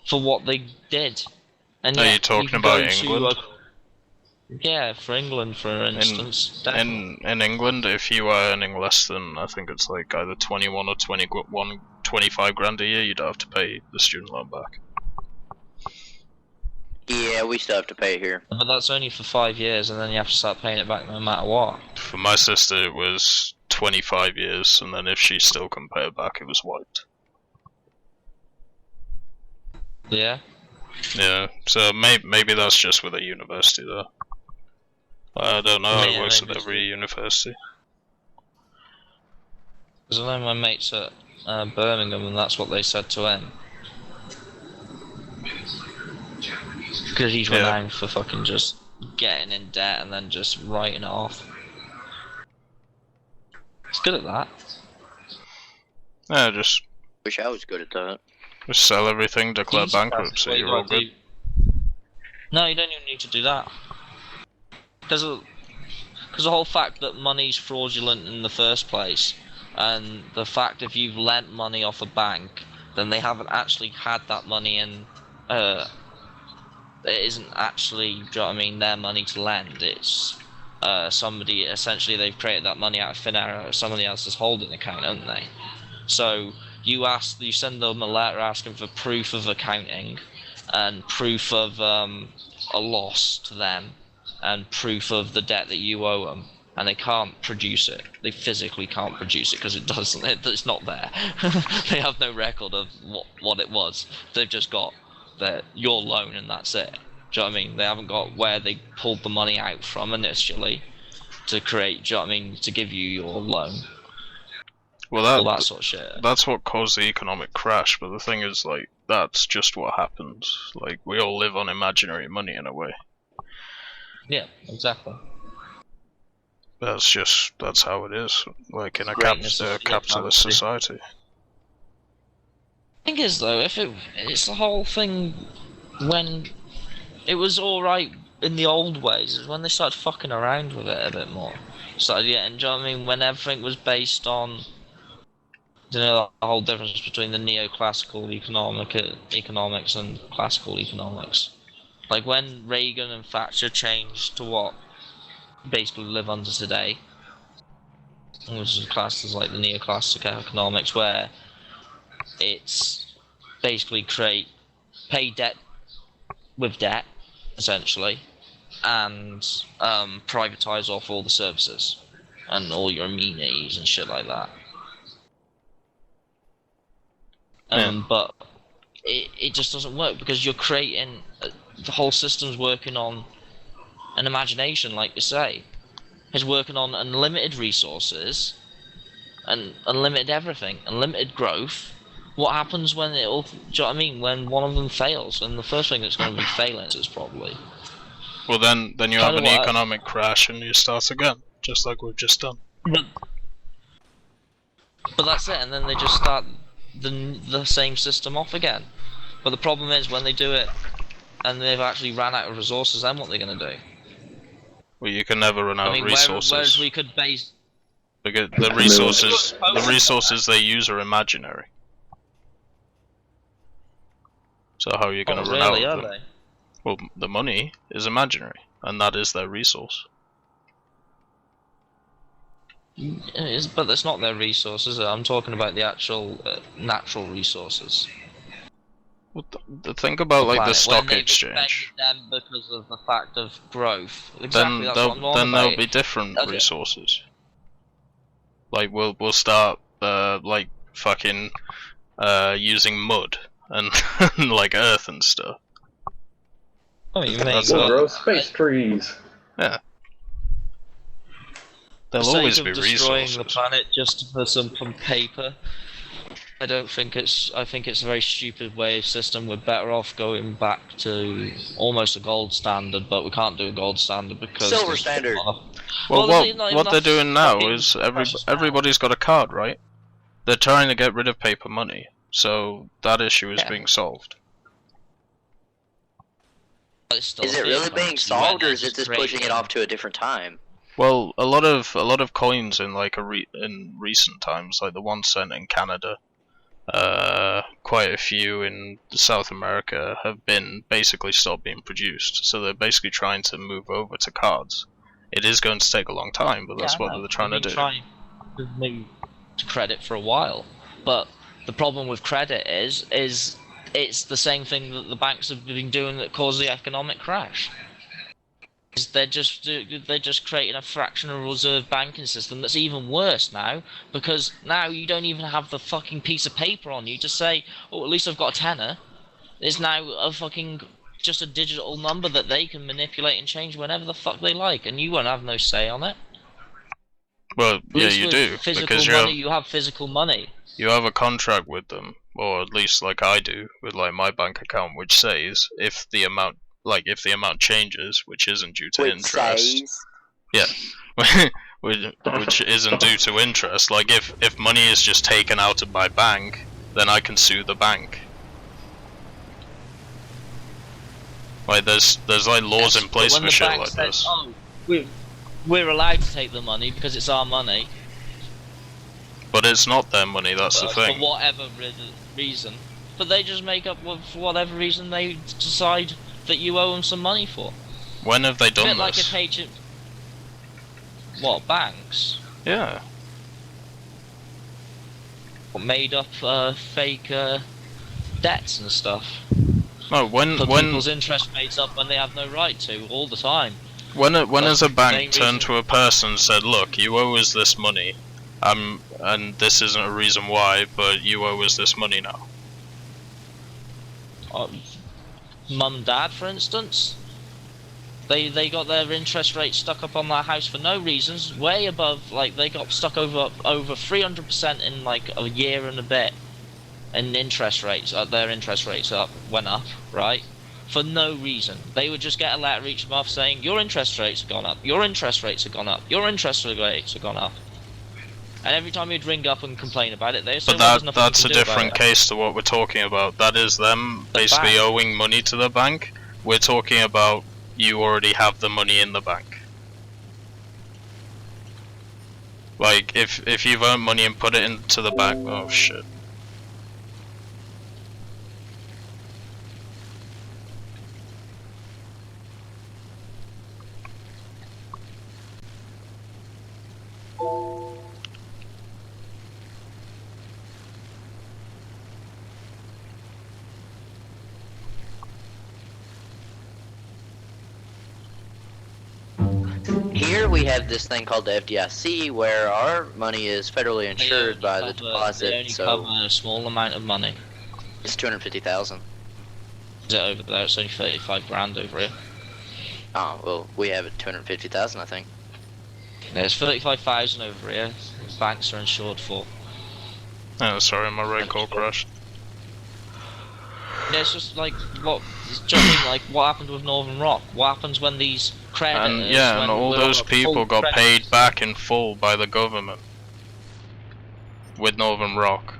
for what they did. And are you talking about England? Yeah, for England, for instance. In England, if you are earning less than, I think it's like either 21 or 25 grand a year, you don't have to pay the student loan back. Yeah, we still have to pay here. But that's only for 5 years, and then you have to start paying it back no matter what. For my sister, it was 25 years, and then if she still couldn't pay it back, it was wiped. Yeah? Yeah, so maybe that's just with a university, though. I don't know, it works at every university. Because I know my mates at Birmingham, and that's what they said to him. Because he's renowned for fucking just getting in debt and then just writing it off. He's good at that. Yeah, just... Wish I was good at that. Just sell everything, declare bankruptcy, you're all good. No, you don't even need to do that. Because the whole fact that money's fraudulent in the first place, and the fact if you've lent money off a bank then they haven't actually had that money, and it isn't actually, do you know what I mean, their money to lend. It's somebody, essentially they've created that money out of thin air, somebody else's holding account, haven't they? So you send them a letter asking for proof of accounting and proof of a loss to them and proof of the debt that you owe them, and they can't produce it. They physically can't produce it because it's not there. They have no record of what it was. They've just got your loan, and that's it. Do you know what I mean? They haven't got where they pulled the money out from initially to create, do you know what I mean, to give you your loan. Well, all that sort of shit. That's what caused the economic crash, but the thing is, like, that's just what happens. Like, we all live on imaginary money in a way. Yeah, exactly. That's how it is, like, in a capitalist society. The thing is, though, it's the whole thing when it was alright in the old ways, is when they started fucking around with it a bit more. Started getting, do you know what I mean, when everything was based on, you know, the whole difference between the neoclassical economics and classical economics. Like when Reagan and Thatcher changed to what basically live under today, which is classed as like the neoclassical economics, where it's basically pay debt with debt, essentially, and privatize off all the services and all your amenities and shit like that. But it just doesn't work because you're creating the whole system's working on an imagination, like you say. It's working on unlimited resources and unlimited everything, unlimited growth. What happens when it all, do you know what I mean, when one of them fails? And the first thing that's going to be failing is probably. Well, then you have an economic crash and you start again, just like we've just done. But that's it, and then they just start the same system off again. But the problem is when they do it and they've actually ran out of resources, then what are they going to do? Well, you can never run out of resources. Whereas we could base the resources they use are imaginary. So how are you going to run out of them? They? Well, the money is imaginary, and that is their resource. But that's not their resources. I'm talking about the actual natural resources. Well, think about like the stock exchange. Them because of the fact of growth. Exactly. Then there'll be different resources. Like we'll start like fucking using mud and like earth and stuff. Oh, you mean we'll grow space trees. Yeah. There'll always be destroying resources. The planet just for some paper. I think it's a very stupid wave system. We're better off going back to almost a gold standard, but we can't do a gold standard because silver standard. Well, what they're doing now is everybody's got a card, right? They're trying to get rid of paper money, so that issue is being solved. Is it really being solved, or is it just pushing it off to a different time? Well, a lot of coins in like in recent times, like the 1 cent in Canada, quite a few in South America have been basically stopped being produced. So they're basically trying to move over to cards. It is going to take a long time, but that's what they're trying to do. Trying to move to credit for a while, but the problem with credit is it's the same thing that the banks have been doing that caused the economic crash. They're just creating a fractional reserve banking system that's even worse now, because now you don't even have the fucking piece of paper on you to say, oh, at least I've got a tenner. There's now just a digital number that they can manipulate and change whenever the fuck they like, and you won't have no say on it. Well, yeah, you do, because you have physical money. You have a contract with them, or at least like I do with like my bank account, which says if the amount changes, which isn't due to interest. Yeah. which isn't due to interest. Like if money is just taken out of my bank, then I can sue the bank. Like there's like laws in place for shit like this. Oh, we're allowed to take the money because it's our money. But it's not their money, that's the thing. For whatever reason. But they just make up for whatever reason they decide that you owe them some money for. When have they done a bit this? Like if what, banks? Yeah. Made up fake debts and stuff. No, when people's interest rates up when they have no right to, all the time. When has a bank turned to a person and said, "Look, you owe us this money, and this isn't a reason why, but you owe us this money now." Mum and Dad, for instance, they got their interest rate stuck up on their house for no reasons, way above, like they got stuck over 300% in like a year and a bit, and interest rates, their interest rates went up, right? For no reason. They would just get a letter each month saying, your interest rates have gone up, your interest rates have gone up, your interest rates have gone up. And every time you'd ring up and complain about it, they say, but that's a different case to what we're talking about. That is them basically owing money to the bank. We're talking about you already have the money in the bank. Like, if you've earned money and put it into the bank, oh shit. Here we have this thing called the FDIC, where our money is federally insured by the deposit. They only so cover a small amount of money. it's 250,000. Is it over there? It's only 35 grand over here. Oh well, we have it 250,000, I think. There's 35,000 over here. Banks are insured for. Oh, sorry, my red call crashed. Yeah, it's just like what. Do you know what I mean? Like what happened with Northern Rock? What happens when these creditors? And yeah, and all those people got paid back in full by the government with Northern Rock.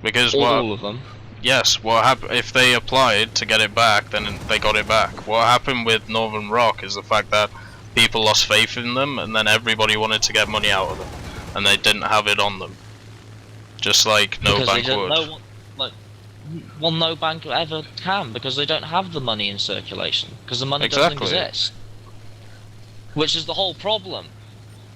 Because all of them. Yes, what happened if they applied to get it back? Then they got it back. What happened with Northern Rock is the fact that people lost faith in them, and then everybody wanted to get money out of them, and they didn't have it on them. Just like no bank would. Well, no bank ever can, because they don't have the money in circulation, because the money doesn't exist. Which is the whole problem.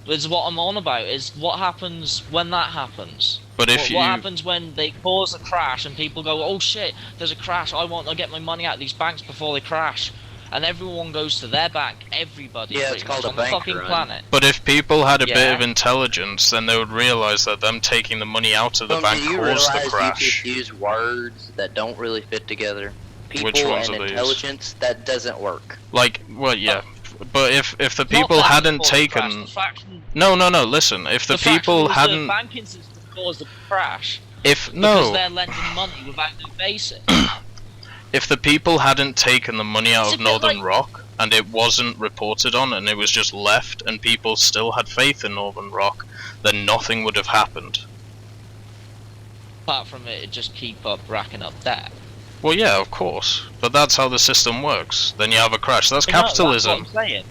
Is what I'm on about, is what happens when that happens. But if what happens when they cause a crash and people go, oh shit, there's a crash, I want to get my money out of these banks before they crash. And everyone goes to their bank, everybody it's called a on the bank fucking run. planet. But if people had a bit of intelligence, then they would realise that them taking the money out of the bank caused the crash. You use words that don't really fit together. People Which ones and are these? intelligence, that doesn't work. Like, well, yeah. But if the people hadn't taken... No, listen. If the people hadn't... The banking system caused the crash. Because they're lending money without no basis. If the people hadn't taken the money out of Northern Rock, and it wasn't reported on, and it was just left, and people still had faith in Northern Rock, then nothing would have happened. Apart from it just keep up racking up debt. Well, yeah, of course. But that's how the system works. Then you have a crash. That's capitalism. No, that's what I'm saying.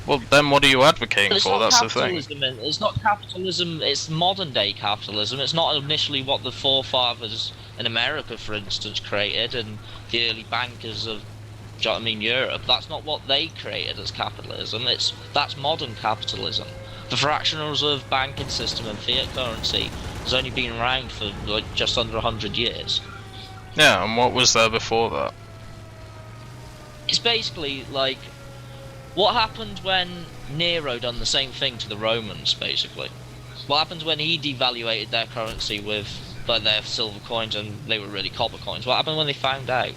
Well, then what are you advocating for? That's the thing. It's not capitalism, it's modern day capitalism. It's not initially what the forefathers in America, for instance, created, and the early bankers of, do you know what I mean, Europe. That's not what they created as capitalism. That's modern capitalism. The fractional reserve banking system and fiat currency has only been around for like just under 100 years. Yeah, and what was there before that? It's basically like what happened when Nero done the same thing to the Romans, basically. What happened when he devaluated their currency with their silver coins, and they were really copper coins? What happened when they found out?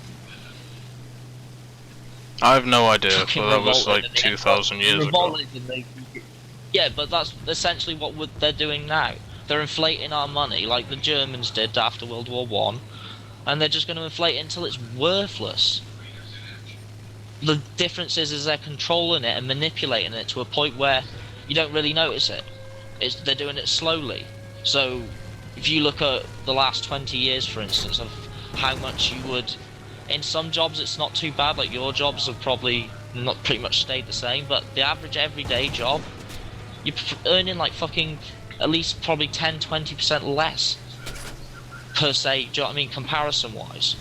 I have no idea, but that was like 2,000 years ago. Yeah, but that's essentially what they're doing now. They're inflating our money like the Germans did after World War One, and they're just going to inflate it until it's worthless. The difference is they're controlling it and manipulating it to a point where you don't really notice it. They're doing it slowly. So if you look at the last 20 years, for instance, of how much you would... In some jobs it's not too bad, like your jobs have probably not pretty much stayed the same, but the average everyday job, you're earning like fucking at least probably 10-20% less per se, do you know what I mean, comparison-wise.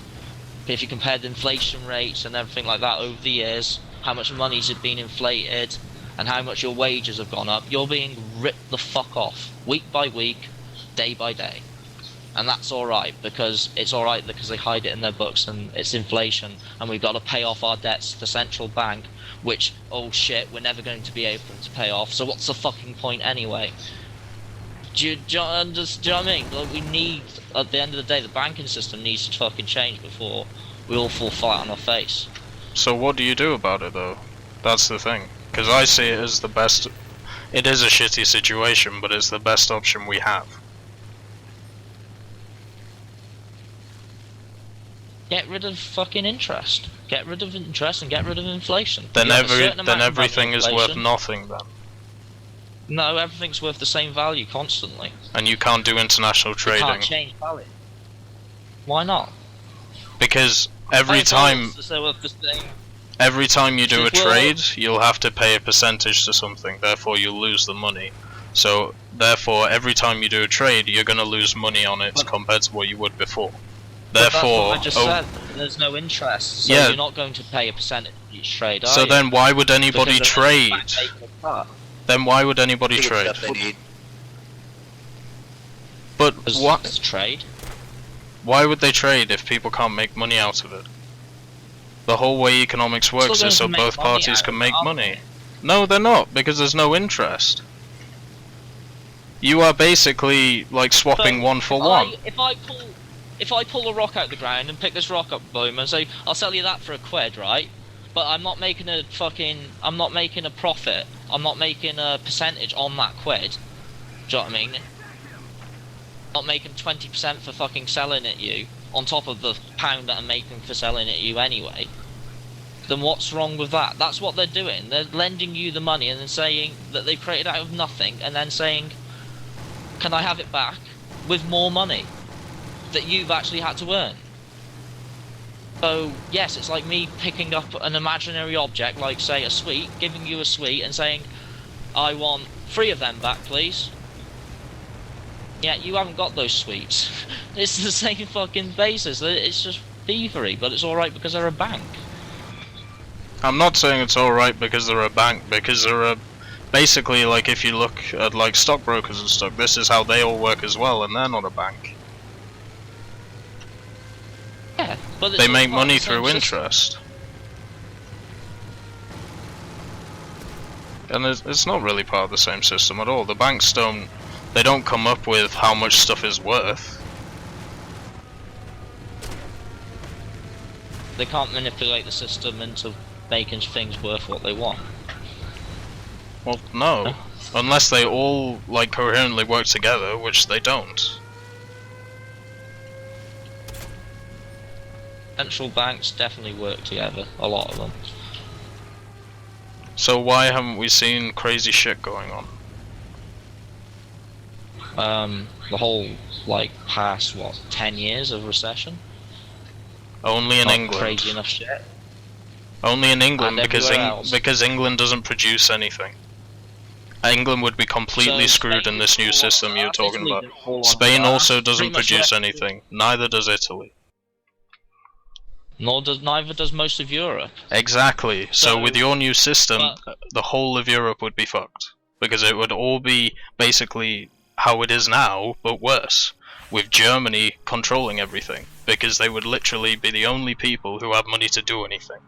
If you compared inflation rates and everything like that over the years, how much money's been inflated, and how much your wages have gone up, you're being ripped the fuck off, week by week, day by day. And that's alright, because it's alright because they hide it in their books and it's inflation, and we've got to pay off our debts to the central bank, which, oh shit, we're never going to be able to pay off, so what's the fucking point anyway? Do you know what I mean? Like, we need, at the end of the day, the banking system needs to fucking change before we all fall flat on our face. So what do you do about it though? That's the thing. Because I see it as the best. It is a shitty situation, but it's the best option we have. Get rid of fucking interest. Get rid of interest and get rid of inflation. Then everything is worth nothing then. No, everything's worth the same value constantly. And you can't do international trading. You can't change value. Why not? Because every time you do a trade, you'll have to pay a percentage to something, therefore you'll lose the money. So, therefore, every time you do a trade, you're gonna lose money on it compared to what you would before. Therefore, that's what I just said. There's no interest, so you're not going to pay a percentage for each trade, are you? So then why would anybody trade? Then why would anybody trade? But what? Trade? Why would they trade if people can't make money out of it? The whole way economics works is so both parties can make money. No, they're not, because there's no interest. You are basically like swapping one for one. If I pull a rock out the ground and pick this rock up, boom, and say I'll sell you that for £1, right? But I'm not making a profit. I'm not making a percentage on that quid. Do you know what I mean? Not making 20% for fucking selling it you, on top of the pound that I'm making for selling it you anyway. Then what's wrong with that? That's what they're doing. They're lending you the money and then saying that they created out of nothing, and then saying, can I have it back with more money that you've actually had to earn? So yes, it's like me picking up an imaginary object, like say a sweet, giving you a sweet and saying, I want 3 of them back please. Yeah, you haven't got those sweets. It's the same fucking basis. It's just thievery, but it's alright because they're a bank. I'm not saying it's alright because they're a bank, because they're a... Basically, like, if you look at, like, stockbrokers and stuff, this is how they all work as well, and they're not a bank. Yeah, but they make money through interest. And it's not really part of the same system at all. The banks don't come up with how much stuff is worth. They can't manipulate the system into making things worth what they want. Well, no. Unless they all, like, coherently work together, which they don't. Central banks definitely work together, a lot of them. So why haven't we seen crazy shit going on? The whole, like, past, 10 years of recession? Only in England. Crazy enough shit. Only in England, because England doesn't produce anything. England would be completely screwed in this new system you're talking about. Spain also doesn't produce anything. Neither does Italy. Neither does most of Europe. Exactly. So with your new system, the whole of Europe would be fucked. Because it would all be basically how it is now, but worse. With Germany controlling everything. Because they would literally be the only people who have money to do anything.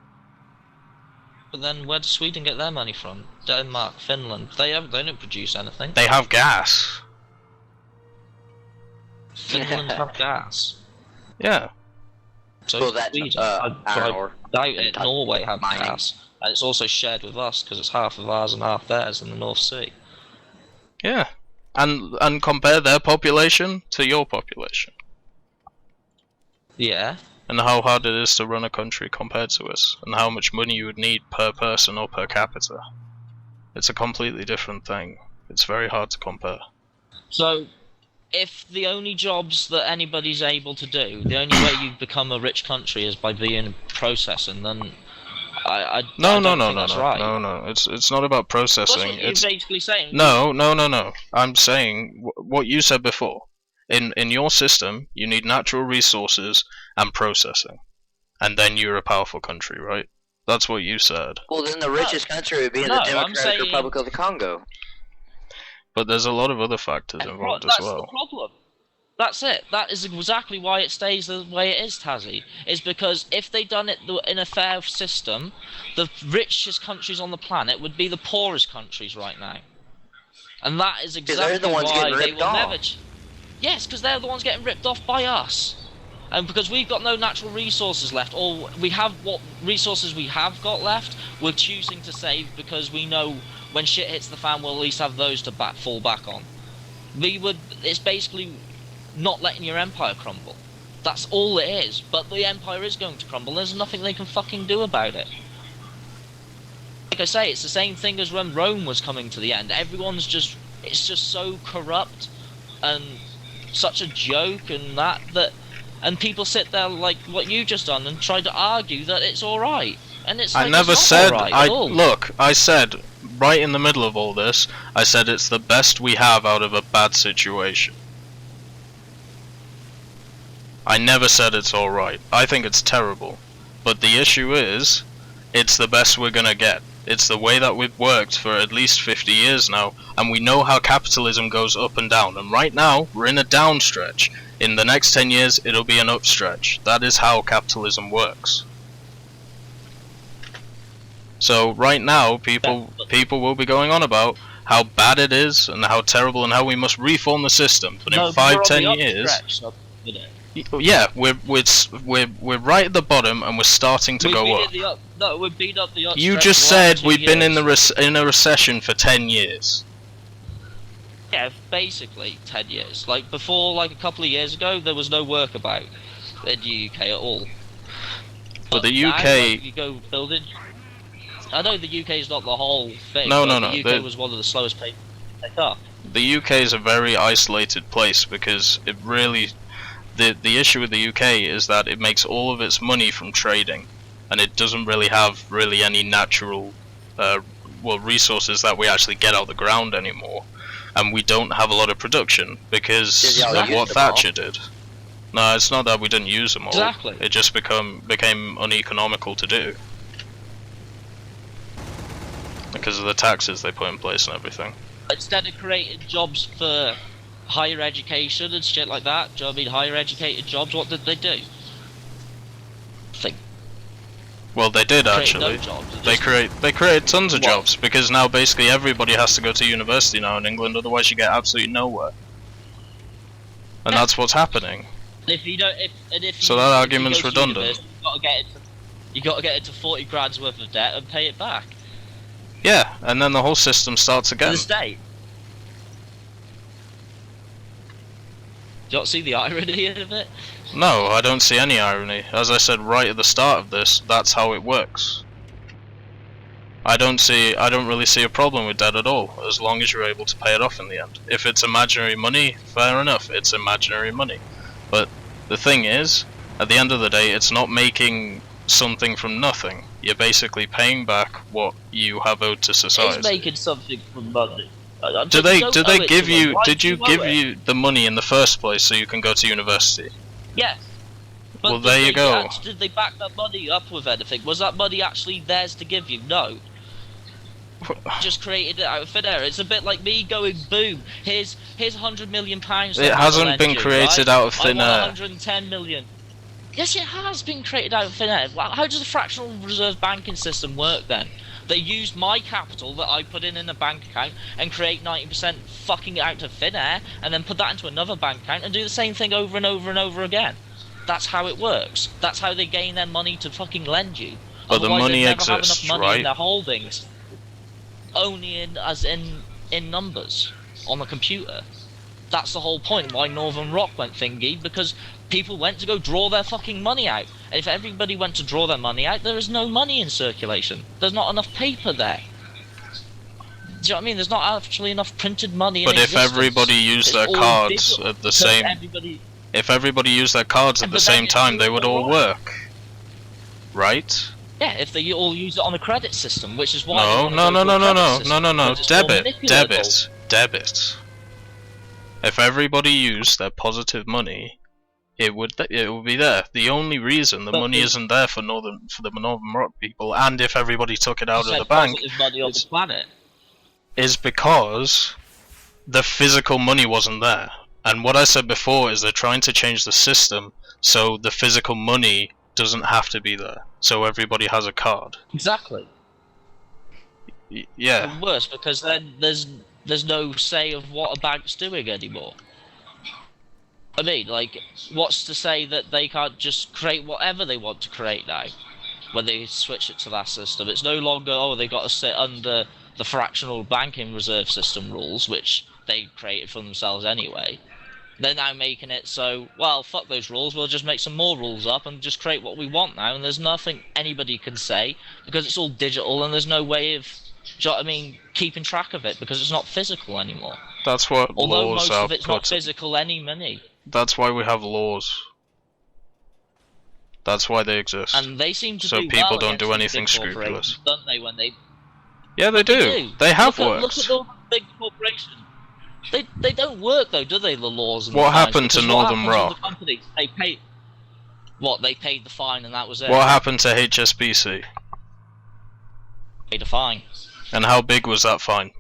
But then where does Sweden get their money from? Denmark, Finland, they don't produce anything. They have gas. Finland have gas. Yeah. So well, that's Sweden. Norway have gas. And it's also shared with us because it's half of ours and half theirs in the North Sea. Yeah. And compare their population to your population. Yeah. And how hard it is to run a country compared to us, and how much money you would need per person or per capita. It's a completely different thing. It's very hard to compare. So, if the only jobs that anybody's able to do, the only way you become a rich country is by being processing, then I No, don't no, no, think no, that's no, right. no. It's not about That's processing. what you're basically saying. No. I'm saying what you said before. In your system, you need natural resources and processing, and then you're a powerful country, right? That's what you said. Well, then the richest country would be in No, the I'm Democratic saying- Republic of the Congo. But there's a lot of other factors involved as That's well. the problem. That's it. That is exactly why it stays the way it is, Tazzy. Is because if they'd done it in a fair system, the richest countries on the planet would be the poorest countries right now. And that is exactly they're the ones why getting they ripped will off. never... Yes, because they're the ones getting ripped off by us. And because we've got no natural resources left, or we have what resources we have got left, we're choosing to save because we know when shit hits the fan, we'll at least have those to fall back on. It's basically not letting your empire crumble. That's all it is. But the empire is going to crumble. There's nothing they can fucking do about it. Like I say, it's the same thing as when Rome was coming to the end. It's just so corrupt and such a joke and people sit there like what you just done and try to argue that it's alright. And it's like, I never it's not said. all right at all. Look, I said right in the middle of all this. I said it's the best we have out of a bad situation. I never said it's alright. I think it's terrible. But the issue is, it's the best we're gonna get. It's the way that we've worked for at least 50 years now, and we know how capitalism goes up and down. And right now, we're in a down stretch. In the next 10 years, it'll be an up stretch. That is how capitalism works. So right now, people will be going on about how bad it is and how terrible and how we must reform the system. But in 5-10 years, yeah, we're right at the bottom and we're starting to go up. No, we've been up the up. You just said we've been in a recession for 10 years. Yeah, basically 10 years. Like before, like a couple of years ago, there was no work about in the UK at all. But the now, UK, like, you go building. I know the UK is not the whole thing. No. The UK was one of the slowest places to pick up. The UK is a very isolated place because it really, the issue with the UK is that it makes all of its money from trading, and it doesn't really have any natural, resources that we actually get out of the ground anymore, and we don't have a lot of production because of what Thatcher did. No, it's not that we didn't use them all. Exactly. It just became uneconomical to do. Because of the taxes they put in place and everything. Instead of creating jobs for higher education and shit like that, do you know what I mean? Higher educated jobs, what did they do? Well, they did actually. No jobs. They created tons of jobs because now basically everybody has to go to university now in England, otherwise you get absolutely nowhere. And that's what's happening. If you don't, so that argument's redundant. You got to get into 40 grand's worth of debt and pay it back. Yeah, and then the whole system starts again. To the state. Do you not see the irony of it? No, I don't see any irony. As I said right at the start of this, that's how it works. I don't really see a problem with that at all, as long as you're able to pay it off in the end. If it's imaginary money, fair enough, it's imaginary money. But the thing is, at the end of the day, it's not making something from nothing. You're basically paying back what you have owed to society. It's making something from money. Did they give you? Did you give you the money in the first place so you can go to university? Yes. But well, there you go. Did they back that money up with anything? Was that money actually theirs to give you? No. Just created it out of thin air. It's a bit like me going, boom, here's £100 million. It hasn't been created out of thin air. 110 million. Yes, it has been created out of thin air. How does the fractional reserve banking system work then? They use my capital that I put in a bank account and create 90% fucking out of thin air, and then put that into another bank account and do the same thing over and over and over again. That's how it works. That's how they gain their money to fucking lend you. But otherwise, the money they'd never exists, have enough money right? in their holdings. Only in numbers on the computer. That's the whole point why Northern Rock went thingy, because people went to go draw their fucking money out. And if everybody went to draw their money out, there is no money in circulation. There's not enough paper there. Do you know what I mean? There's not actually enough printed money in existence. But if everybody used their cards at the same... If everybody used their cards at the same time, they would all work. Right? Yeah, if they all use it on a credit system, which is why. Debit. If everybody used their positive money, it would be there. The only reason the money isn't there for the Northern Rock people, and if everybody took it out of the bank, money on the planet, is because the physical money wasn't there. And what I said before is they're trying to change the system so the physical money doesn't have to be there, so everybody has a card. Exactly. Yeah. And worse, because then there's no say of what a bank's doing anymore. I mean, like, what's to say that they can't just create whatever they want to create now, when they switch it to that system? It's no longer, oh, they got to sit under the fractional banking reserve system rules, which they created for themselves anyway. They're now making it so, well, fuck those rules, we'll just make some more rules up and just create what we want now, and there's nothing anybody can say, because it's all digital and there's no way of, do you know what I mean, keeping track of it, because it's not physical anymore. That's what Although laws most are of it's not physical any money. That's why we have laws. That's why they exist. And they seem to so do people well don't do anything big scrupulous. Don't they, when they... Yeah, they do. They have worked. Look at all the big corporations. They don't work though, do they? The laws. And what the happened to Northern Rock? The companies, they paid. What, they paid the fine and that was it. What happened to HSBC? Paid a fine. And how big was that fine?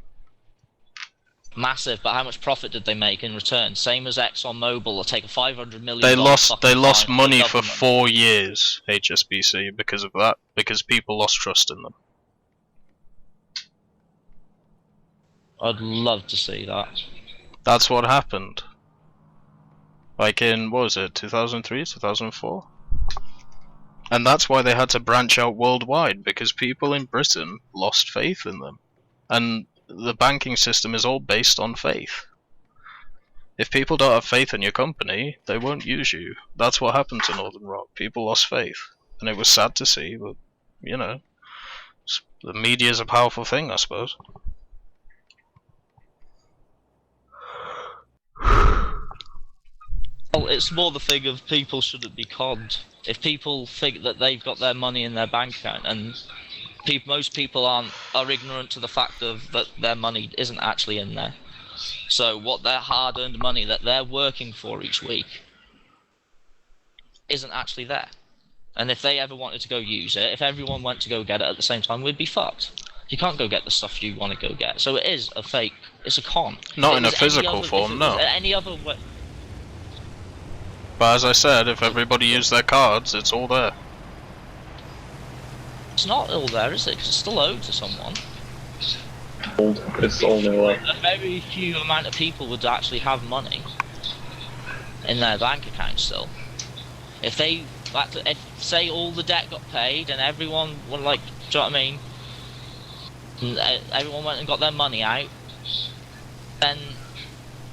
Massive, but how much profit did they make in return? Same as ExxonMobil, they'll take a $500 million. They lost money for 4 years, HSBC, because of that. Because people lost trust in them. I'd love to see that. That's what happened. Like in, what was it, 2003, 2004? And that's why they had to branch out worldwide, because people in Britain lost faith in them. And the banking system is all based on faith. If people don't have faith in your company, they won't use you. That's what happened to Northern Rock. People lost faith. And it was sad to see, but, you know, the media is a powerful thing, I suppose. Well, it's more the thing of people shouldn't be conned. If people think that they've got their money in their bank account, and most people are ignorant to the fact of that their money isn't actually in there. So what their hard-earned money that they're working for each week isn't actually there. And if they ever wanted to go use it, if everyone went to go get it at the same time, we'd be fucked. You can't go get the stuff you want to go get. So it is a fake. It's a con. Not in a physical form, no. Any other way. But as I said, if everybody used their cards, it's all there. It's not all there, is it? Because it's still owed to someone. It's only like a very few amount of people would actually have money in their bank account still. If they, if say all the debt got paid and everyone would like, do you know what I mean? Everyone went and got their money out, then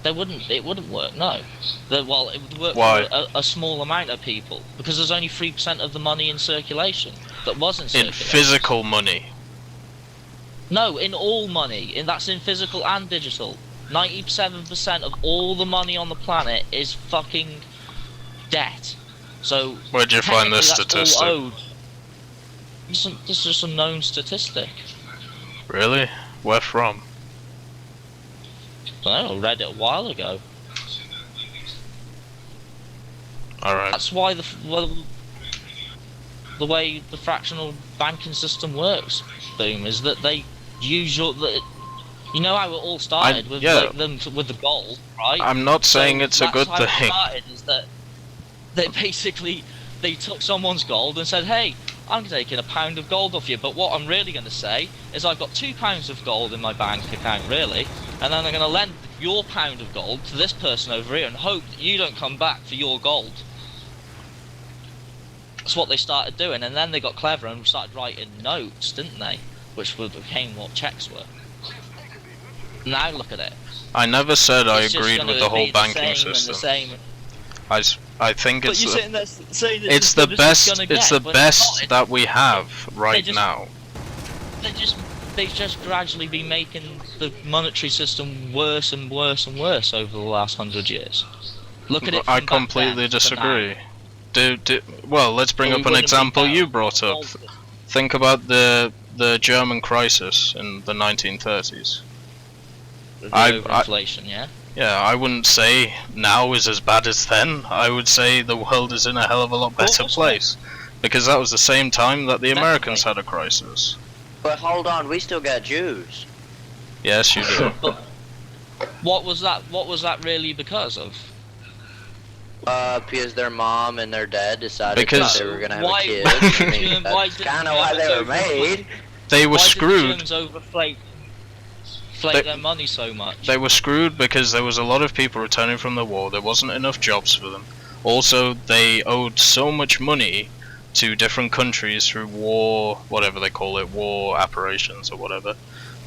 it wouldn't work. No, well, it would work for a small amount of people because there's only 3% of the money in circulation that was in circulation. In physical money. No, in all money, that's in physical and digital. 97% of all the money on the planet is fucking debt. So where'd you find this statistic? This is just a known statistic. Really? Where from? I don't know, I read it a while ago. Alright. That's why the way the fractional banking system works, Boom, is that they use you know how it all started with with the gold, right? I'm not saying it's a good thing. That's how it started, is that they took someone's gold and said, hey, I'm taking £1 of gold off you, but what I'm really going to say is I've got £2 of gold in my bank account, really, and then I'm going to lend your £1 of gold to this person over here and hope that you don't come back for your gold. That's what they started doing, and then they got clever and started writing notes, didn't they? Which became what checks were. Now look at it. I never said I agreed with the whole banking system. I think it's the best that we have right now. They've just gradually been making the monetary system worse and worse and worse over the last 100 years. Look at it. I completely disagree. Well, let's bring up an example you brought up. Think about the German crisis in the 1930s. The I- overinflation, yeah? Yeah, I wouldn't say now is as bad as then. I would say the world is in a hell of a lot better Well, place. Because that was the same time that the Americans Definitely. had a crisis. But hold on, we still got Jews. Yes, you do. What was that really because of? Because their mom and their dad decided Because- that they were gonna have Why- a kid. why I mean, did- why that's did kind the of why they were Germans made. They were Why screwed. did the Germans overflate They- their money so much? They were screwed because there was a lot of people returning from the war. There wasn't enough jobs for them. Also, they owed so much money to different countries through war, whatever they call it, war apparitions or whatever.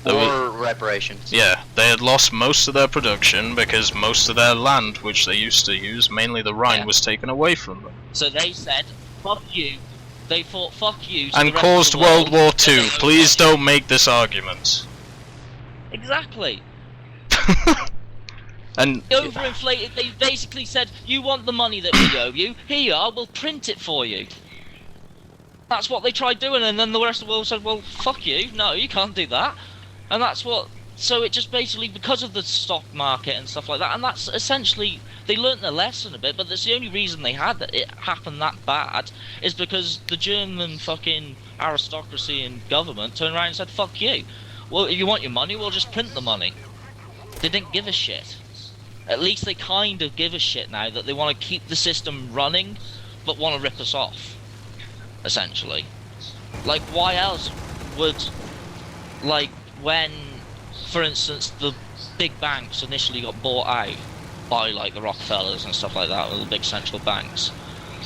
There was- Or reparations. Yeah, they had lost most of their production because most of their land, which they used to use, mainly the Rhine, Yeah. was taken away from them. So they said, fuck you. They thought, fuck you. To And the rest caused of the World War and they II. owed Please money. don't make this argument. Exactly. And They overinflated. They basically said, you want the money that we owe you? Here you are, we'll print it for you. That's what they tried doing, and then the rest of the world said, well, fuck you. No, you can't do that. And that's what... So it just basically, because of the stock market and stuff like that, and that's essentially... They learnt their lesson a bit, but that's the only reason they had it happen that bad is because the German fucking aristocracy and government turned around and said, fuck you. Well, if you want your money, we'll just print the money. They didn't give a shit. At least they kind of give a shit now that they want to keep the system running, but want to rip us off. Essentially. Like, why else would... Like, when, for instance, the big banks initially got bought out by, like, the Rockefellers and stuff like that, or the big central banks,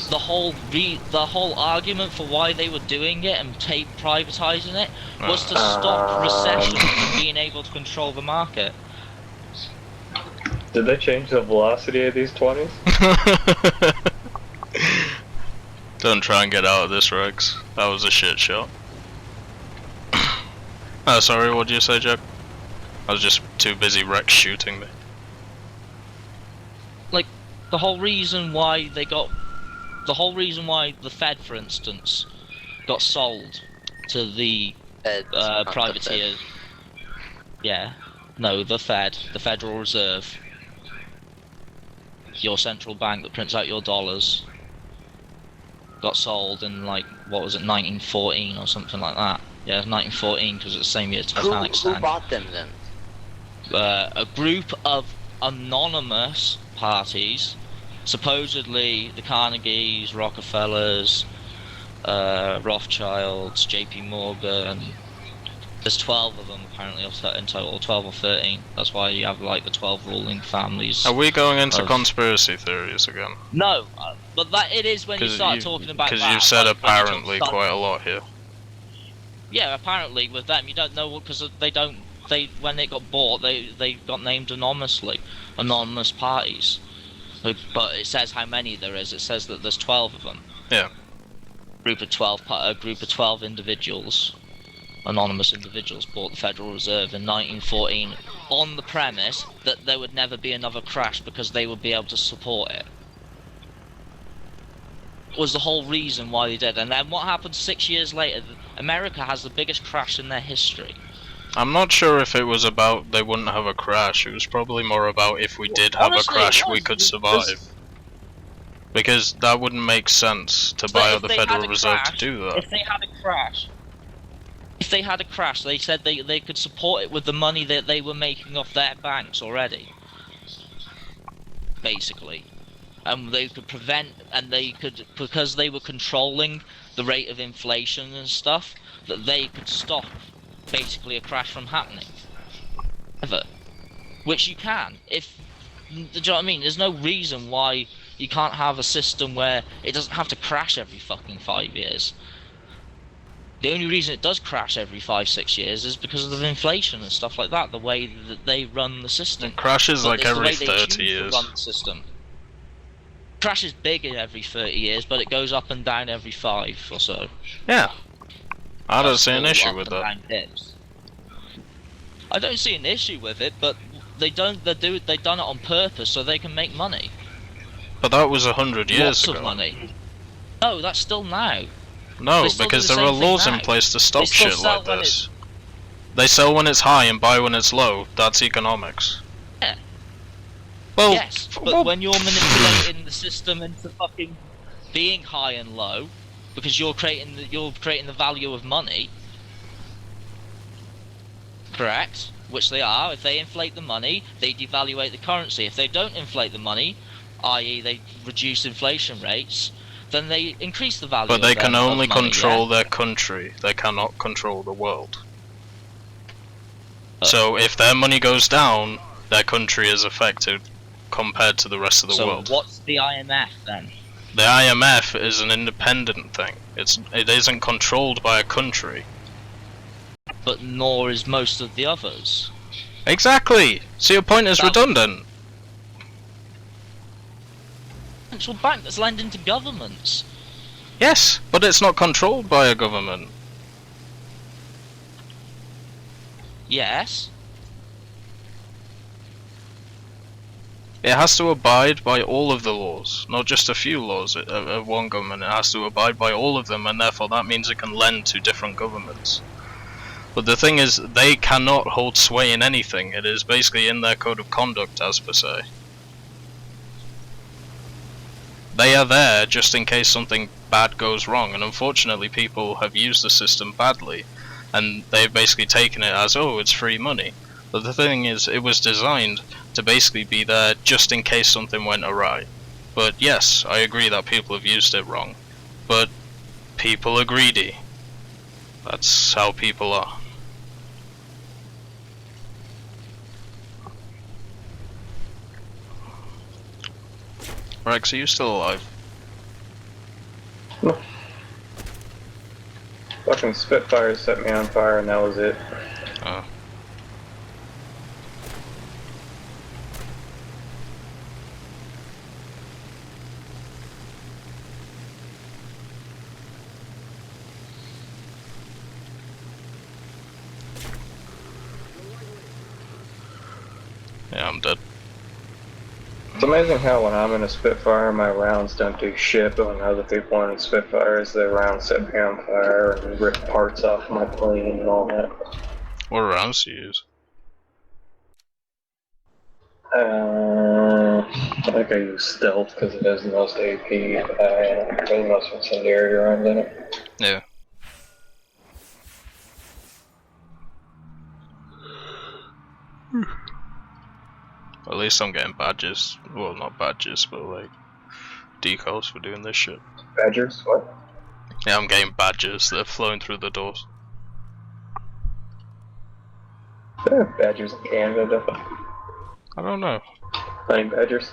the whole argument for why they were doing it and privatizing it was to stop recession from being able to control the market. Did they change the velocity of these 20s? don't try and get out of this, Rex. That was a shit shot. Oh, sorry, what did you say, Jack? I was just too busy Rex shooting me. Like, the whole reason why the Fed, for instance, got sold to the It's not the privateers. Yeah, no, the Fed, the Federal Reserve, your central bank that prints out your dollars, got sold in, like, what was it, 1914 or something like that. Yeah, 1914 because it's the same year Titanic Who sank. bought them then? A group of anonymous parties, supposedly the Carnegies, Rockefellers, Rothschilds, JP Morgan. There's 12 of them apparently in total, 12 or 13. That's why you have like the 12 ruling families. Are we going into Of- conspiracy theories again? No, but that it is when you start talking about that. Because you've said like, when you apparently start- quite a lot here. Yeah, apparently with them you don't know because they don't. They when it got bought, they got named anonymously, anonymous parties. But it says how many there is. It says that there's 12 of them. Yeah. A group of 12 individuals, anonymous individuals, bought the Federal Reserve in 1914 on the premise that there would never be another crash because they would be able to support it. Was the whole reason why they did. And then what happened 6 years later? America has the biggest crash in their history. I'm not sure if it was about they wouldn't have a crash. It was probably more about if we did have Honestly, a crash, it we was, could because- survive. Because that wouldn't make sense to buy if out the they had Federal a Reserve to crash- do that. If they had a crash, they said they could support it with the money that they were making off their banks already. Basically. And they could prevent, and they could, because they were controlling the rate of inflation and stuff, that they could stop basically a crash from happening. Ever. Which you can. Do you know what I mean? There's no reason why you can't have a system where it doesn't have to crash every fucking 5 years. The only reason it does crash every 5-6 years is because of inflation and stuff like that, the way that they run the system. It crashes But like it's the every way they 30 choose to years. run the system. Crashes big in every 30 years, but it goes up and down every 5 or so. Yeah. I don't see an Small issue up with and that. down dips. I don't see an issue with it, but they've done it on purpose so they can make money. But that was 100 years Lots ago. of money. No, that's still now. No, They still do because the there are same thing laws in now. place to stop They still shit sell like when this. They sell when it's high and buy when it's low. That's economics. Yeah. Well, Yes, but when you're manipulating the system into fucking being high and low, because you're creating the value of money, correct? Which they are. If they inflate the money, they devaluate the currency. If they don't inflate the money, i.e., they reduce inflation rates, then they increase the value. But they of can them, only of money, control yeah? their country. They cannot control the world. So if their money goes down, their country is affected compared to the rest of the So world. what's the IMF then? The IMF is an independent thing. It isn't controlled by a country. But nor is most of the others. Exactly! So your point is redundant. Central bank that's lending to governments. Yes, but it's not controlled by a government. Yes. It has to abide by all of the laws, not just a few laws of one government. It has to abide by all of them, and therefore that means it can lend to different governments. But the thing is, they cannot hold sway in anything. It is basically in their code of conduct, as per se. They are there just in case something bad goes wrong, and unfortunately people have used the system badly, and they've basically taken it as, oh, it's free money. But the thing is, it was designed to basically be there just in case something went awry. But yes, I agree that people have used it wrong. But people are greedy. That's how people are. Rex, are you still alive? No. Fucking Spitfire set me on fire and that was it. Oh. Yeah, I'm dead. It's amazing how when I'm in a Spitfire, my rounds don't do shit, but when other people are in Spitfires, their rounds set me on fire and rip parts off my plane and all that. What rounds do you use? I think I use Stealth because it has the most AP and the most incendiary rounds in it. Yeah. At least I'm getting badges. Well, not badges, but like decals for doing this shit. Badgers? What? Yeah, I'm getting badges that are flowing through the doors. There are badgers in Canada, though. I don't know. Honey badgers?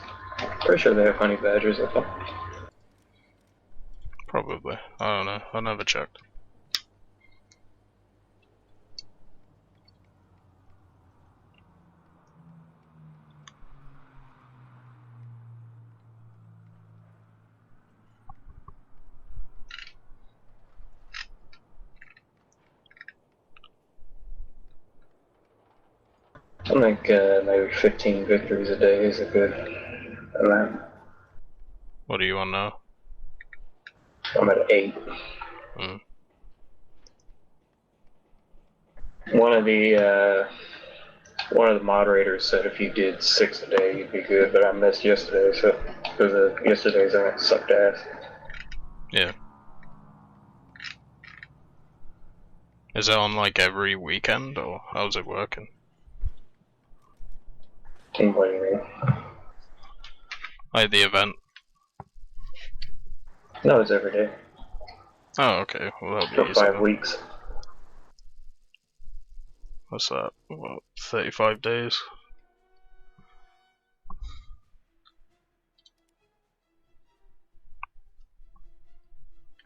Pretty sure they have honey badgers with them. Probably. I don't know. I never checked. I think maybe 15 victories a day is a good amount. What are you on now? I'm at 8. Mm. One of the moderators said if you did 6 a day, you'd be good, but I missed yesterday, so because yesterday's I sucked ass. Yeah. Is it on like every weekend, or how's it working? What do you mean? Like the event? No, it's every day. Oh, okay. Well, that'll For be easy 5 then. weeks. What's that? What, 35 days?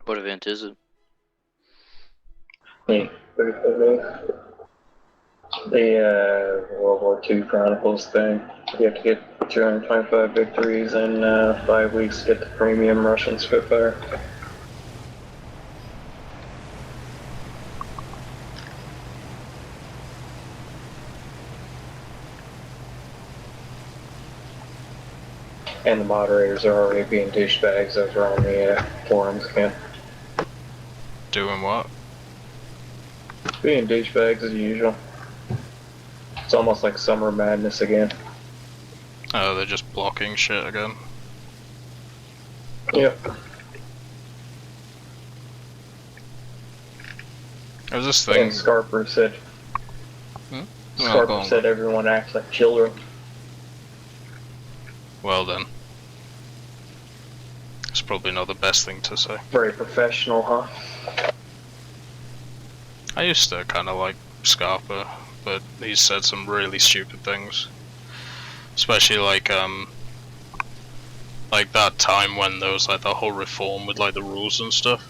What event is it? Yeah, 35 days. The World War II Chronicles thing. You have to get 225 victories in 5 weeks to get the premium Russian Spitfire. And the moderators are already being douchebags over on the forums again. Doing what? Being douchebags as usual. It's almost like summer madness again. Oh, they're just blocking shit again. Yep. There's this thing. And Scarper said. Hmm? Scarper said everyone acts like children. Well then. It's probably not the best thing to say. Very professional, huh? I used to kind of like Scarper, but he's said some really stupid things. Especially like that time when there was like the whole reform with like the rules and stuff.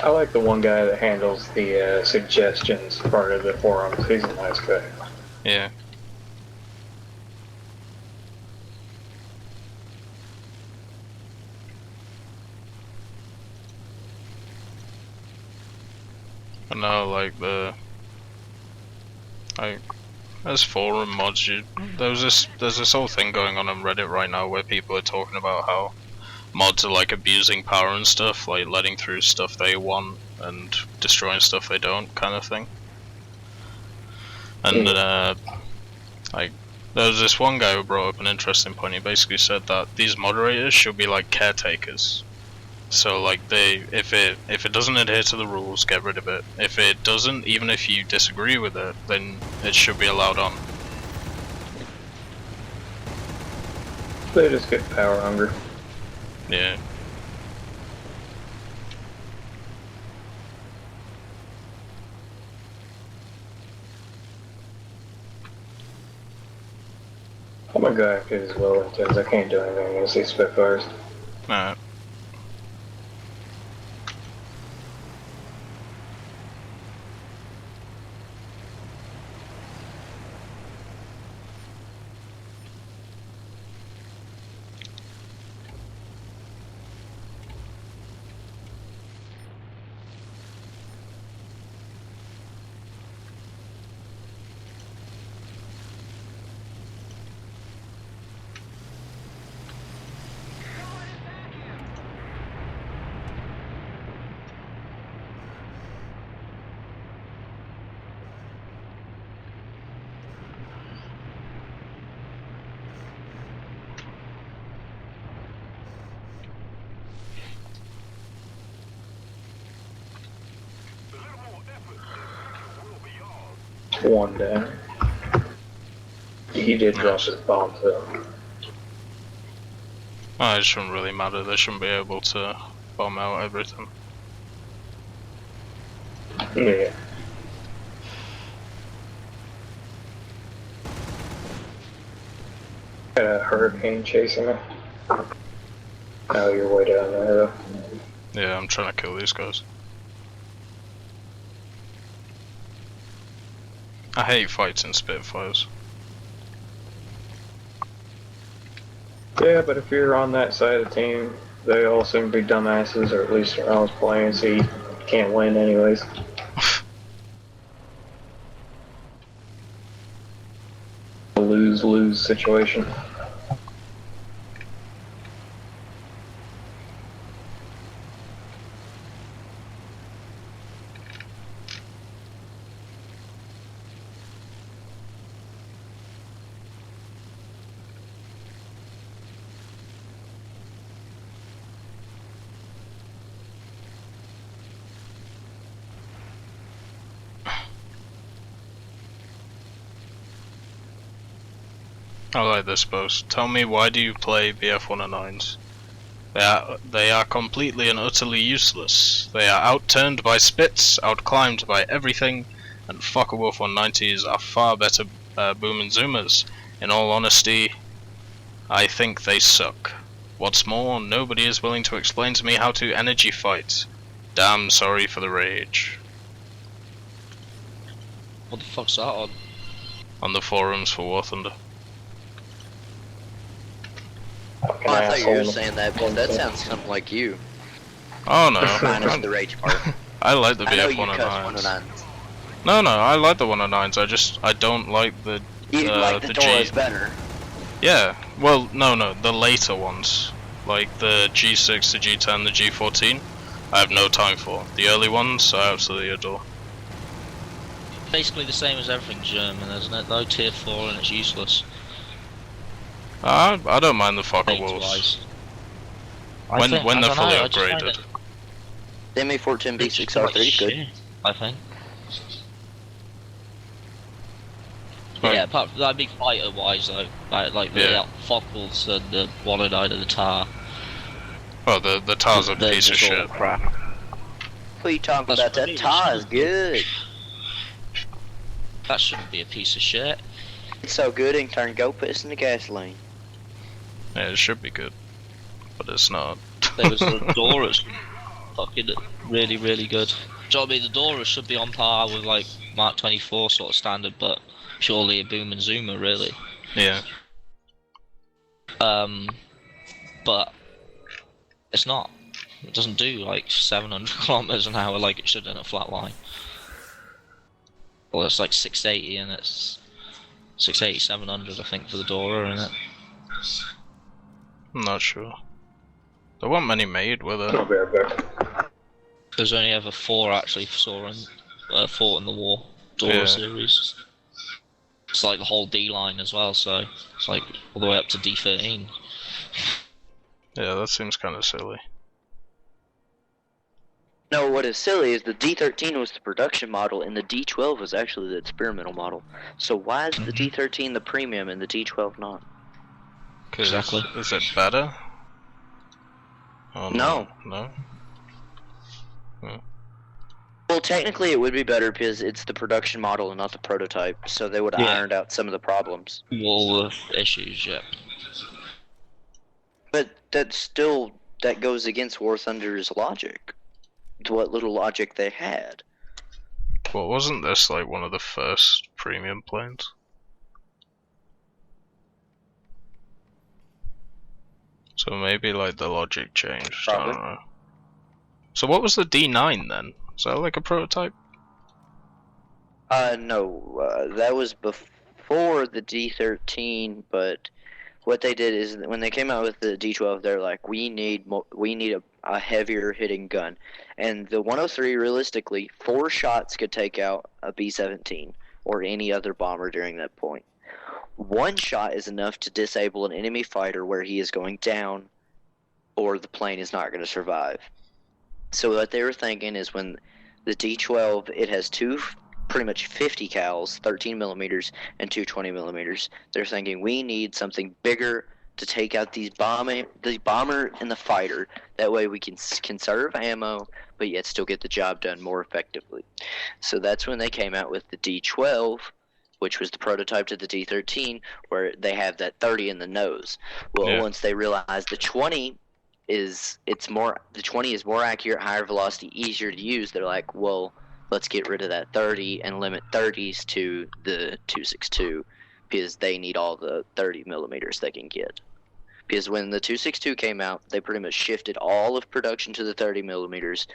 I like the one guy that handles the suggestions part of the forums. He's a nice guy. Yeah. I know, like there's forum mods. There's this whole thing going on Reddit right now where people are talking about how mods are like abusing power and stuff, like letting through stuff they want and destroying stuff they don't, kind of thing. And like there was this one guy who brought up an interesting point. He basically said that these moderators should be like caretakers. So like if it doesn't adhere to the rules, get rid of it. If it doesn't, even if you disagree with it, then it should be allowed on. They just get power hungry. Yeah. I'm a guy who's well intense. I can't do anything against these Spitfires. Alright. One down. He did drop his bomb though. Oh, it shouldn't really matter. They shouldn't be able to bomb out everything. Yeah. Got a hurricane chasing me. Oh, you're way down there though. Yeah, I'm trying to kill these guys. I hate fighting Spitfires. Yeah, but if you're on that side of the team, they all seem to be dumbasses, or at least when I was playing, so you can't win anyways. A lose-lose situation. I like this post. Tell me, why do you play BF-109s? They are completely and utterly useless. They are outturned by spits, outclimbed by everything, and Focke-Wulf 190s are far better boom and zoomers. In all honesty, I think they suck. What's more, nobody is willing to explain to me how to energy fight. Damn sorry for the rage. What the fuck's that on? On the forums for War Thunder. Oh, I thought you were saying that, but that sounds something like you. Oh no. Minus the rage part. I like the I know you BF-109s. cuss 109s. No, I like the 109s. I don't like the You like the Doras better. Yeah. Well, no, the later ones. like the G6, the G10, the G14, I have no time for. The early ones I absolutely adore. Basically the same as everything German, isn't it? Though tier 4 and it's useless. I don't mind the Fokker Paint Wolves. wise. When they're fully I just find upgraded. The ME14 it's B6 R3 is good. shit, I think. Right. Yeah, apart from that'd be fighter wise though. Like the Fokkels and the Wallonide and the Tar. Well, the Tar's a They're piece of just all shit. crap. What are you talking That's about? That pretty tar is good. good. That shouldn't be a piece of shit. It's so good it can turn goat piss into gasoline. Yeah, it should be good, but it's not. There was the Doras, fucking really, really good. Do you know what I mean? The Doras should be on par with like Mark 24 sort of standard, but purely a boom and zoomer, really. Yeah. But it's not. It doesn't do like 700 kilometers an hour like it should in a flat line. Well, it's like 680 and it's 680, 700 I think for the Dora, isn't it? I'm not sure. There weren't many made, were there? I'll be right back. There's only ever 4 actually soaring, fought in the war Dora series. It's like the whole D line as well, so it's like all the way up to D13. Yeah, that seems kind of silly. No, what is silly is the D13 was the production model and the D12 was actually the experimental model. So why is the D13 the premium and the D12 not? Exactly. Is it better? Oh, No. No? Well, technically it would be better because it's the production model and not the prototype, so they would have ironed out some of the problems. All the issues, yeah. But that goes against War Thunder's logic. What little logic they had. Well, wasn't this like one of the first premium planes? So maybe like the logic changed. Probably. I don't know. So what was the D9 then? Is that like a prototype? No, that was before the D13, but what they did is when they came out with the D12, they're like, we need a heavier hitting gun. And the 103, realistically, 4 shots could take out a B-17 or any other bomber during that point. 1 shot is enough to disable an enemy fighter where he is going down or the plane is not going to survive. So what they were thinking is when the D12, it has 2 pretty much 50 cals, 13 millimeters, and 2 20 millimeters. They're thinking we need something bigger to take out the bomber and the fighter. That way we can conserve ammo, but yet still get the job done more effectively. So that's when they came out with the D12, which was the prototype to the D13, where they have that 30 in the nose. Well, once they realized the 20 is more accurate, higher velocity, easier to use, they're like, well, let's get rid of that 30 and limit 30s to the 262 because they need all the 30 millimeters they can get. Because when the 262 came out, they pretty much shifted all of production to the 30 millimeters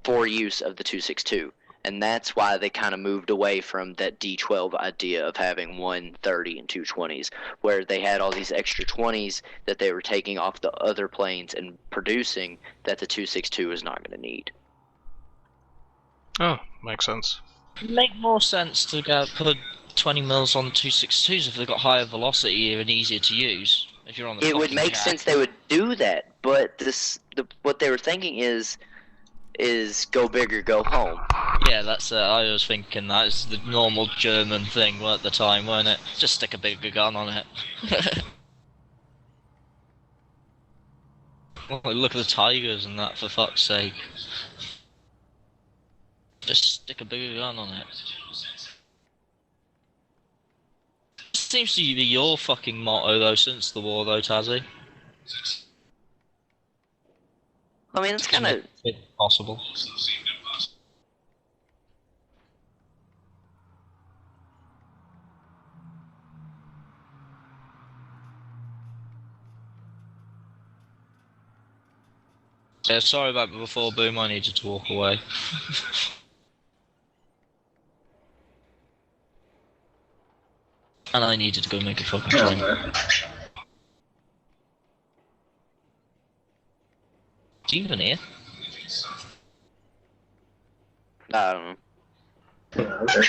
for use of the 262. And that's why they kind of moved away from that D12 idea of having 130 and 220s, where they had all these extra 20s that they were taking off the other planes and producing that the 262 is not going to need. Oh, makes sense. It'd make more sense to put 20 mils on 262s if they've got higher velocity and easier to use. If you're on the it would make sense they would do that, but what they were thinking is go big or go home. Yeah, that's it. I was thinking that is the normal German thing at the time, weren't it? Just stick a bigger gun on it. Well, look at the Tigers and that, for fuck's sake. Just stick a bigger gun on it. Seems to be your fucking motto though since the war though, Tazzy. I mean, it's kind of possible. Yeah, sorry about before, Boom. I needed to walk away. And I needed to go make a fucking drink. Is he even here? I don't know. Yeah, okay.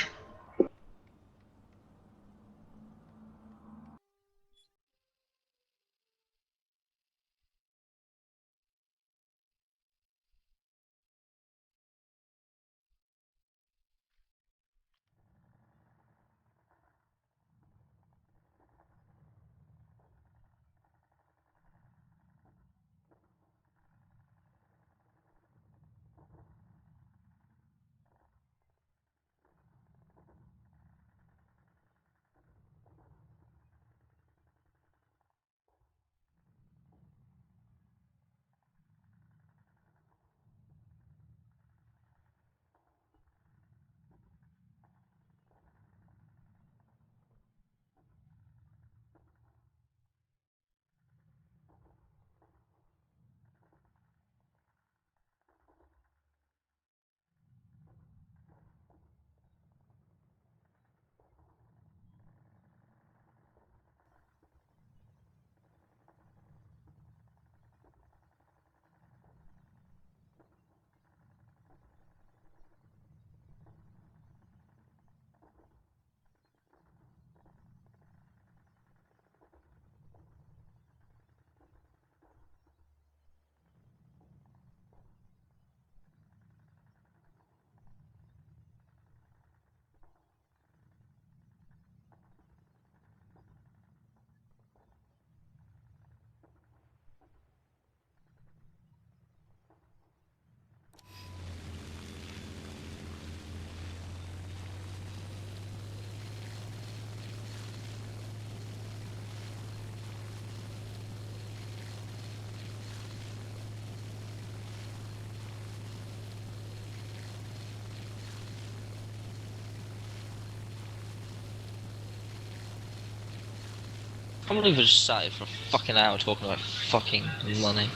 I can't believe we just sat here for a fucking hour talking about fucking money.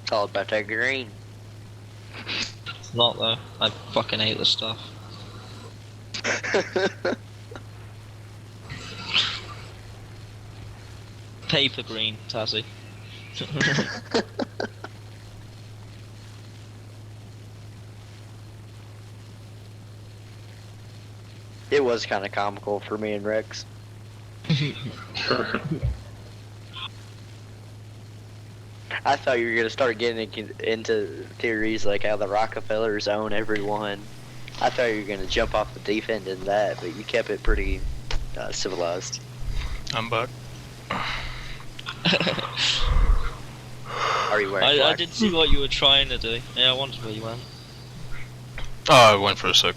It's all about that green. It's not though. I fucking hate this stuff. Paper green, Tazzy. It was kind of comical for me and Rex. I thought you were gonna start getting into theories like how the Rockefellers own everyone. I thought you were gonna jump off the deep end in that, but you kept it pretty civilized. I'm back. Are you wearing I black? did see what you were trying to do. Yeah, I wondered where you went. Oh, I went for a sec.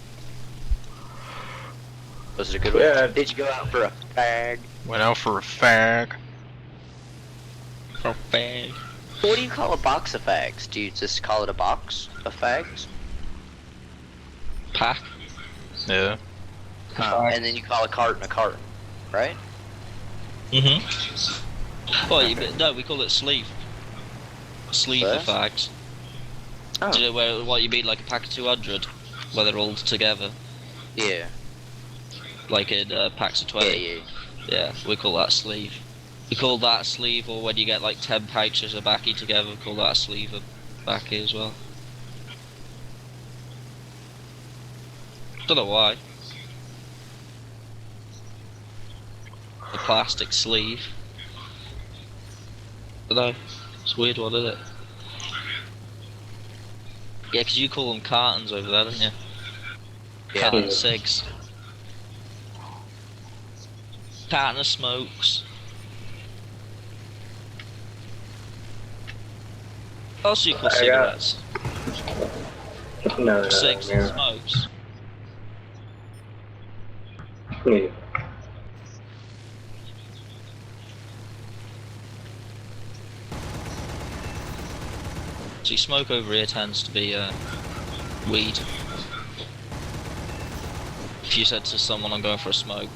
Was it a good one? Yeah. Did you go out for a fag? Went out for a fag. For bag. What do you call a box of fags? Do you just call it a box of fags? Pack. Yeah. And then you call a carton, right? Well, no, we call it sleeve. Sleeve of fags. Oh. Do you know where, what you mean, like a pack of 200? Where they're all together. Yeah. Like in packs of 20. Yeah, we call that sleeve. We call that sleeve, or when you get like 10 pouches of baccy together, we call that a sleeve of baccy as well. Don't know why. The plastic sleeve. Don't know. It's a weird one, isn't it? Yeah, 'cause you call them cartons over there, don't you? Yeah. Carton of cigs. Carton of smokes. Also you call I got- cigarettes. No, Cigs and yeah. smokes. Yeah. So smoke over here tends to be weed. If you said to someone I'm going for a smoke,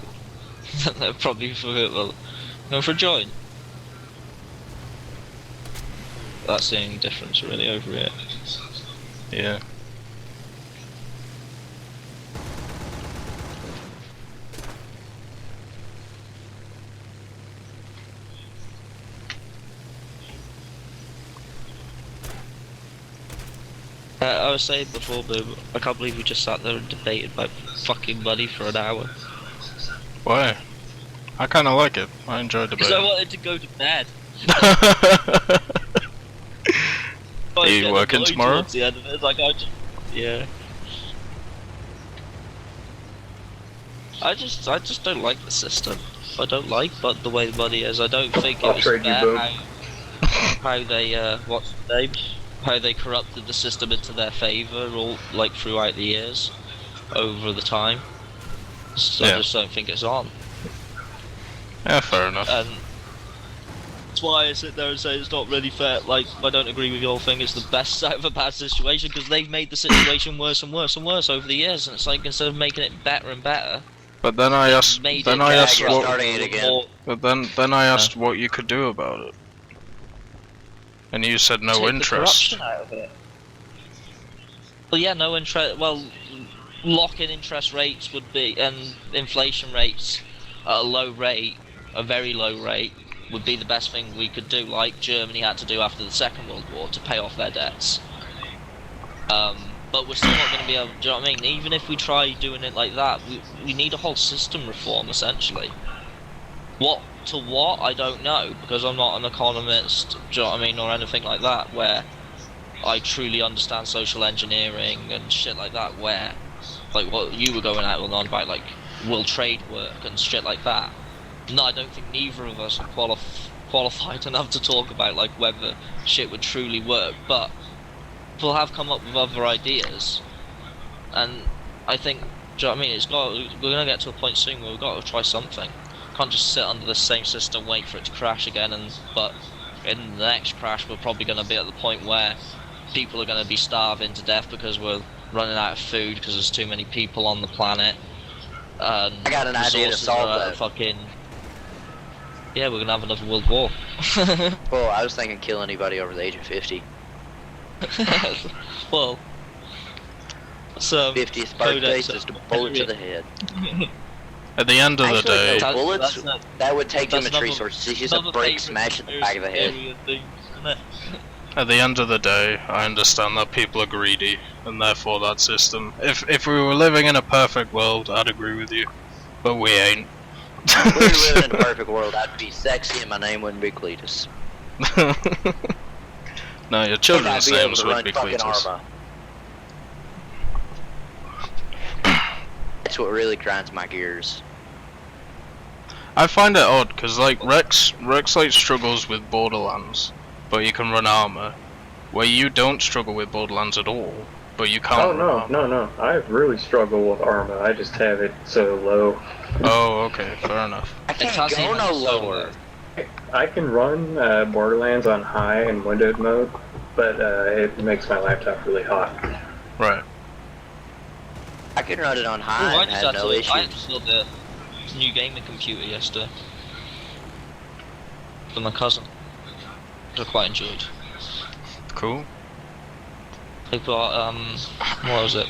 they'd probably forget, well, going for a joint. That's the only difference really over here. Yeah. I was saying before, but I can't believe we just sat there and debated about fucking money for an hour. Why? I kind of like it. I enjoy Because I debating. wanted to go to bed. Are you working tomorrow? Towards the end of it, like yeah. I just don't like the system. I don't like, but the way the money is, I don't think it I'll was trade you, fair boo. how they what's the name? How they corrupted the system into their favour, all like throughout the years, over the time. So Yeah. I just don't think it's on. Yeah, fair enough. And that's why I sit there and say it's not really fair. Like, I don't agree with your thing. It's the best out of a bad situation because they've made the situation worse and worse and worse over the years. And it's like instead of making it better and better, But then I asked. made Then it I Yeah, asked you're what. starting it again. more- But then I asked what you could do about it, and you said no take the interest. corruption out of it. Well, yeah, no interest. Well, lock-in interest rates would be, and inflation rates at a low rate, a very low rate, would be the best thing we could do, like Germany had to do after the Second World War to pay off their debts. But we're still not going to be able. Do you know what I mean? Even if we try doing it like that, we need a whole system reform essentially. What I don't know, because I'm not an economist. Do you know what I mean, or anything like that, where I truly understand social engineering and shit like that, where, like what you were going out on about, like, will trade work and shit like that. No, I don't think neither of us are qualified enough to talk about, like, whether shit would truly work, but people have come up with other ideas, and I think, do you know what I mean, we're gonna get to a point soon where we've got to try something. Can't just sit under the same system, wait for it to crash again, but in the next crash we're probably gonna be at the point where people are gonna be starving to death because we're running out of food because there's too many people on the planet. I got an idea to resources solve are that. Fucking yeah, we're gonna have another world war. Well, I was thinking kill anybody over the age of 50. Well, so 50th Codex birthday, just a bullet to the head. At the end of the Actually, day, no. Bullets? That would take too that's much another- resources. It's just a another break, favourite smash in the back of the head. conspiracy theory thing, isn't it? at the end of the day, I understand that people are greedy, and therefore that system. If we were living in a perfect world, I'd agree with you, but we ain't. If we were living in a perfect world, I'd be sexy and my name wouldn't be Cletus. No, your And children's I'd be able names to would run be fucking Cletus. Arma. That's what really grinds my gears. I find it odd because like Rex like struggles with Borderlands, but you can run armor, where you don't struggle with Borderlands at all, but you can't. Oh run no, armor. no. I really struggle with Arma. I just have it so low. Oh, okay, fair enough. I It can't has go even no so lower. I can run Borderlands on high and windowed mode, but it makes my laptop really hot. Right. I can run it on Ooh, high and have no I issues. installed the new gaming computer yesterday for my cousin, which I quite enjoyed. Cool. They got what was it,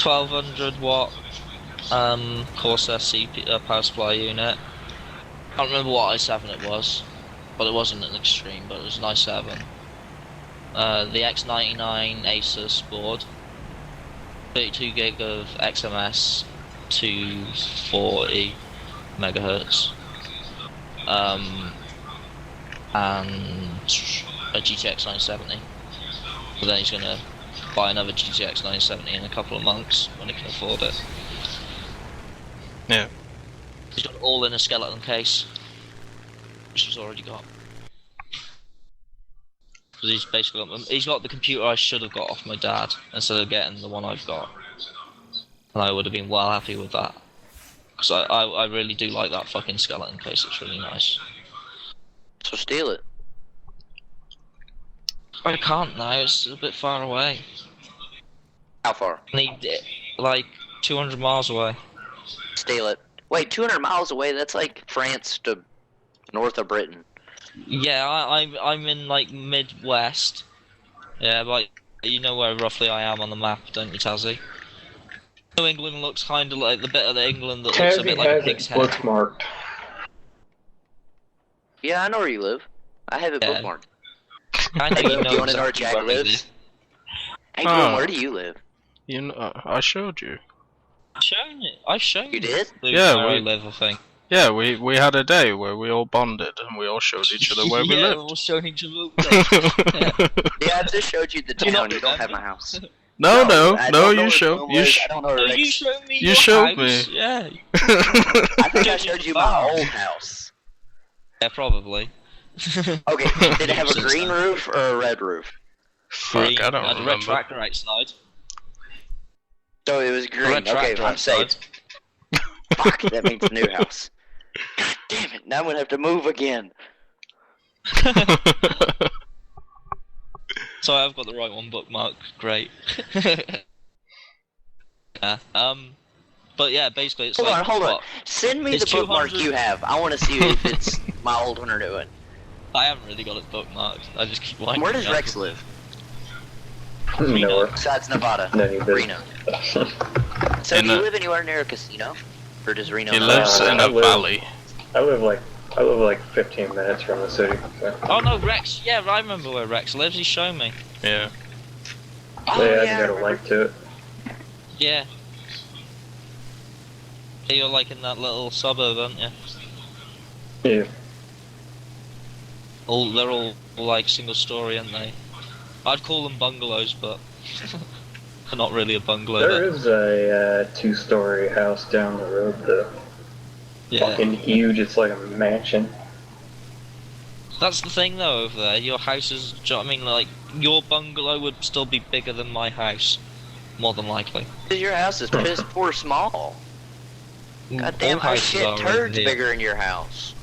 1200 watt Corsair CPU power supply unit. I can't remember what i7 it was, but it wasn't an extreme, but it was an i7. The X99 Asus board, 32 gig of XMS, 240 megahertz, and a GTX 970. But then he's gonna buy another GTX 970 in a couple of months when he can afford it. Yeah. He's got it all in a skeleton case, which he's already got. Because he's got the computer I should have got off my dad instead of getting the one I've got, and I would have been well happy with that. Because I really do like that fucking skeleton case. It's really nice. So steal it. I can't now. It's a bit far away. How far? I need it like 200 miles away. Steal it. Wait, 200 miles away? That's like France to north of Britain. Yeah, I'm in like Midwest. Yeah, like you know where roughly I am on the map, don't you, Tazzy? New England looks kind of like the bit of the England that looks a Tazzy bit like a has pig's it head. bookmarked. Yeah, I know where you live. I have it Yeah. bookmarked. I know Hey, you Luke, know you wanna know where exactly Jack where we lives? live. Hey, Glenn, where do you live? You know, I showed you. I've shown You did? Yeah, where I we- live, I think. Yeah, we had a day where we all bonded and we all showed each other where we yeah, we're lived. all showing each other. Yeah. Yeah, I just showed you the Do you not town. You don't have my remember? house. no, I no, don't know you where showed. Glenn You lives. sh I don't know where No, you Rex. showed me You your showed house. me. Yeah. I think I showed me showed you the my farm. old house. Yeah, probably. Okay, did it have a green roof or a red roof? Fuck, Green. I don't Had a red remember. tractor outside. So it was A green. red Okay, tractor I'm safe. outside. Fuck, that means new house. God damn it, now I'm gonna have to move again. So I've got the right one bookmarked. Great. Yeah. But yeah, basically it's Hold like on, hold on. what? Send me It's the bookmark 200 you have. I want to see if it's my old one or new one. I haven't really got it bookmarked. I just keep winding Where does up. Rex live? Nowhere. Besides Nevada. None of you Reno. So In do you a- live anywhere near a casino? Or does Reno He not lives have in I a live- valley. I live like 15 minutes from the city. So. Oh no, Rex. Yeah, I remember where Rex lives. He's shown me. Yeah. Oh, Yeah, I yeah, can get a remember. link to it. Yeah. Yeah, you're like in that little suburb, aren't you? Yeah. They're all like single story, aren't they? I'd call them bungalows, but they're not really a bungalow. There They're- is a 2-story house down the road though. yeah. Fucking huge. It's like a mansion. That's the thing though over there. Your house is. Do you know what I mean? Like your bungalow would still be bigger than my house, more than likely. Your house is piss poor small. God damn, All my houses shit are over turds here. bigger in your house.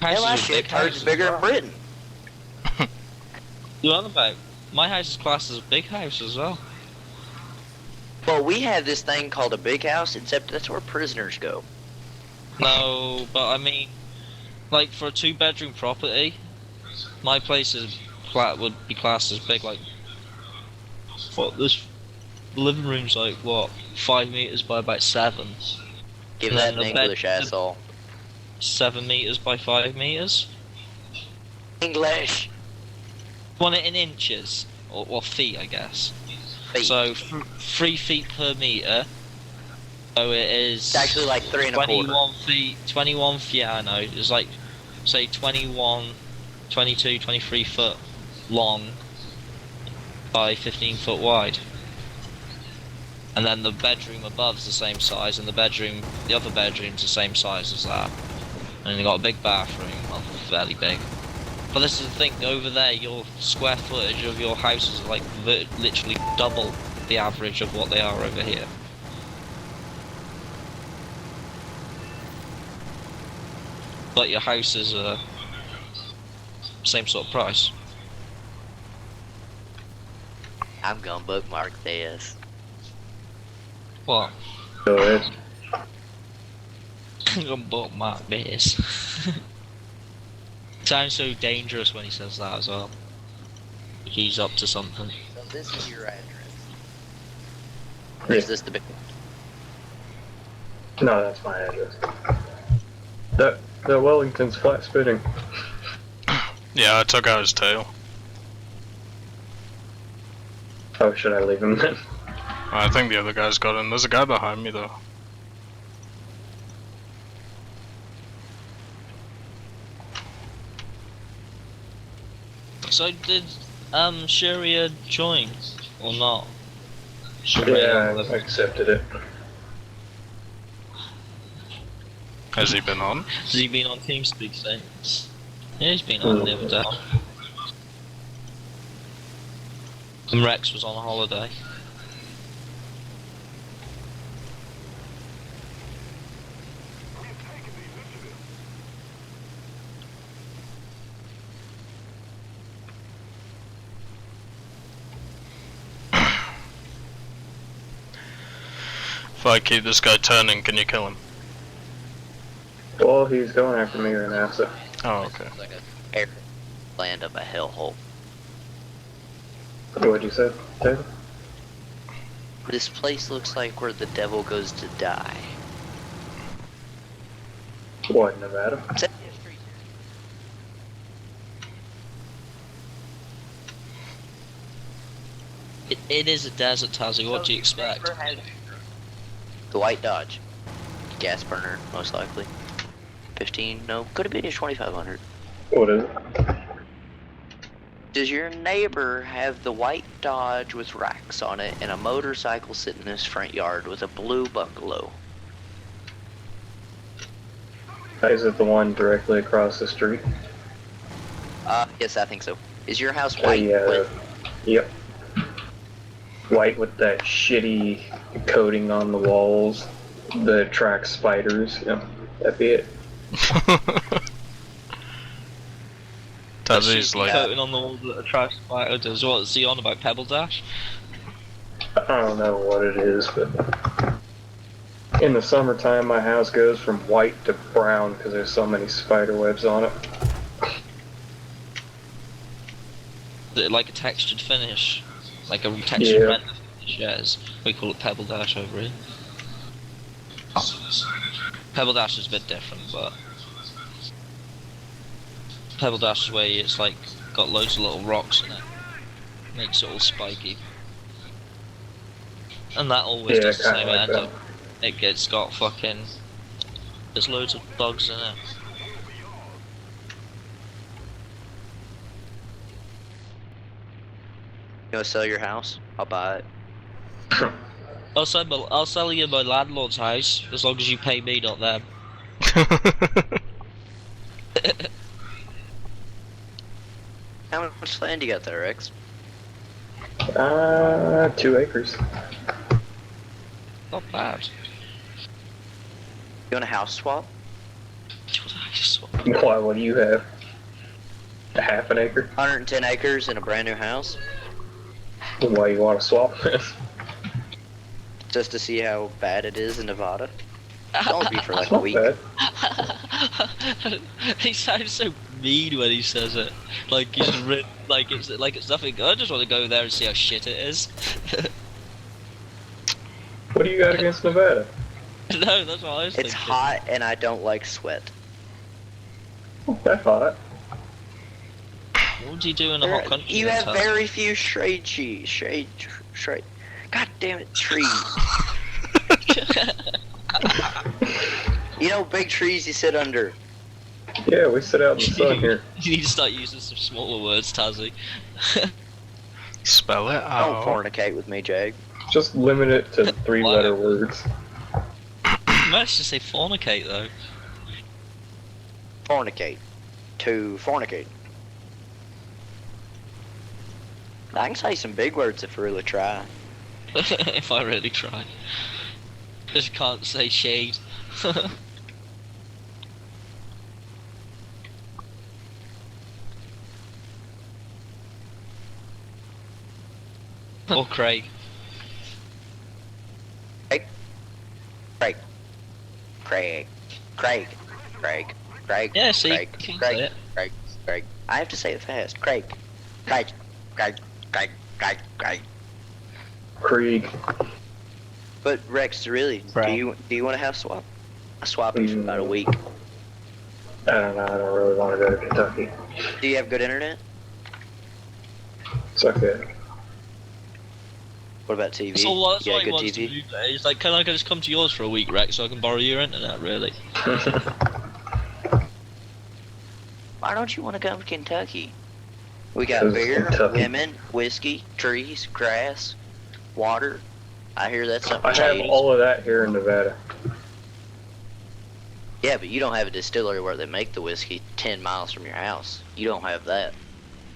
Houses Hell, my are shit big turds houses bigger as in well. Britain. You're on about? My house is classed as a big house as well. Well, we have this thing called a big house, except that's where prisoners go. No, but I mean, like for a 2-bedroom property, my place is would be classed as big. Like, what this living room's like what 5 meters by about 7. Give And that then an the bed- English asshole. 7 meters by 5 meters. English! Want it in inches or feet, I guess. Feet. So 3 feet per meter. So it is. It's actually like 3 and a quarter. 21 feet. 21. Yeah, I know. It's like say 21, 22, 23 foot long by 15 foot wide. And then the bedroom above's the same size, and the other bedroom's the same size as that. And you got a big bathroom, well, fairly big. But this is the thing, over there, your square footage of your houses are like literally double the average of what they are over here. But your houses are same sort of price. I'm gonna bookmark this. What? So it's I'm gonna bookmark this. Sounds so dangerous when he says that as well. He's up to something. So this is your address. Or is this the big one? no, that's my address. The Wellington's flat spitting. Yeah, I took out his tail. Oh, should I leave him then? I think the other guy's got him. There's a guy behind me though. So did Sharia join or not? Yeah, I accepted it. Has he been on? Has he been on TeamSpeak since? Yeah, he's been on the other day. And Rex was on holiday. If I keep this guy turning, can you kill him? Well, he's going after me right now, so. Oh, okay. It's like a air land of a hellhole. What'd you say, David? This place looks like where the devil goes to die. What, Nevada? It is a desert, Tazzy. What do you expect? The white Dodge. Gas burner, most likely. 15, no, could have been your 2500. What is it? Does your neighbor have the white Dodge with racks on it and a motorcycle sitting in his front yard with a blue bungalow? Is it the one directly across the street? Yes, I think so. Is your house white? Yep. White with that shitty coating on the walls that attracts spiders. Yep, that'd be it. Tazzy's like, coating on the wall that attracts spiders. What is he on about? Pebble Dash? I don't know what it is, but in the summertime my house goes from white to brown because there's so many spider webs on it. Is it like a textured finish? Like a textured render finish, yes. We call it Pebble Dash over here. Pebble Dash is a bit different, but Pebble Dash is where it's like got loads of little rocks in it. Makes it all spiky. And that always does the same like end. It's got fucking... There's loads of bugs in it. You wanna sell your house? I'll buy it. I'll sell you my landlord's house as long as you pay me, not them. How much land you got there, Rex? 2 acres. Not bad. You want a house swap? Why, what do you have? A half an acre? 110 acres and a brand new house? Why you want to swap? Just to see how bad it is in Nevada? It'll only be for like a Not week. bad. He sounds so mean when he says it. Like he's like it's nothing good. I just want to go there and see how shit it is. What do you got against Nevada? No, that's what I was thinking. It's hot and I don't like sweat. That hot. What would you do in a hot country? You then, have Taz? very few shade. God damn it, trees. You know, big trees you sit under. Yeah, we sit out in the sun here. You need to start using some smaller words, Tazzy. spell it Don't out. fornicate with me, Jake. Just limit it to 3-letter words. You managed to say fornicate though. Fornicate. To fornicate. I can say some big words if I really try. If I really try. Just can't say shade. Or Craig. Craig. Yeah, see, Craig. you can Craig. say it. Craig. I have to say it fast. Craig. Krieg. But Rex, really, Right. do you want to have swap? I swap you for about a week. I don't know, I don't really want to go to Kentucky. Do you have good internet? It's okay. What about TV? So that's you what got he good wants to TV? do. He's like, can I just come to yours for a week, Rex, so I can borrow your internet, really? Why don't you want to come to Kentucky? We got 'Cause beer, Kentucky. women, whiskey, trees, grass, water. I hear that's something I have all of that here in Nevada. Yeah, but you don't have a distillery where they make the whiskey 10 miles from your house. You don't have that.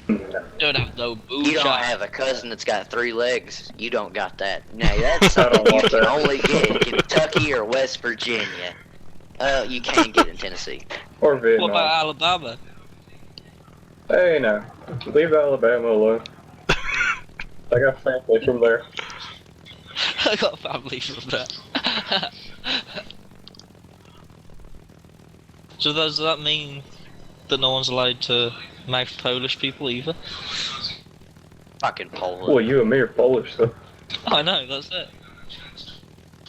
No. Don't have no booze. You don't have a cousin that's got 3 legs. You don't got that. Now that's I don't something you want can that. only get in Kentucky or West Virginia. You can't get in Tennessee. Or What Vietnam. about Alabama? Hey, no. Leave Alabama alone. I got family from there. I got family from there. So does that mean that no one's allowed to mouth Polish people either? Fucking Poland. Well, you and me are Polish, so. I know, that's it.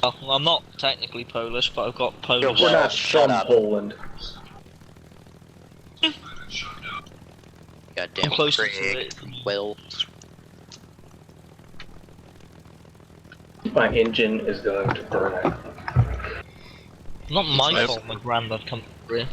Well, I'm not technically Polish, but I've got Polish. You're We're not shut from up. Poland. Goddamn I'm closer to Craig. it. Well, My engine is going to burn. Not my Nice. fault my granddad come through.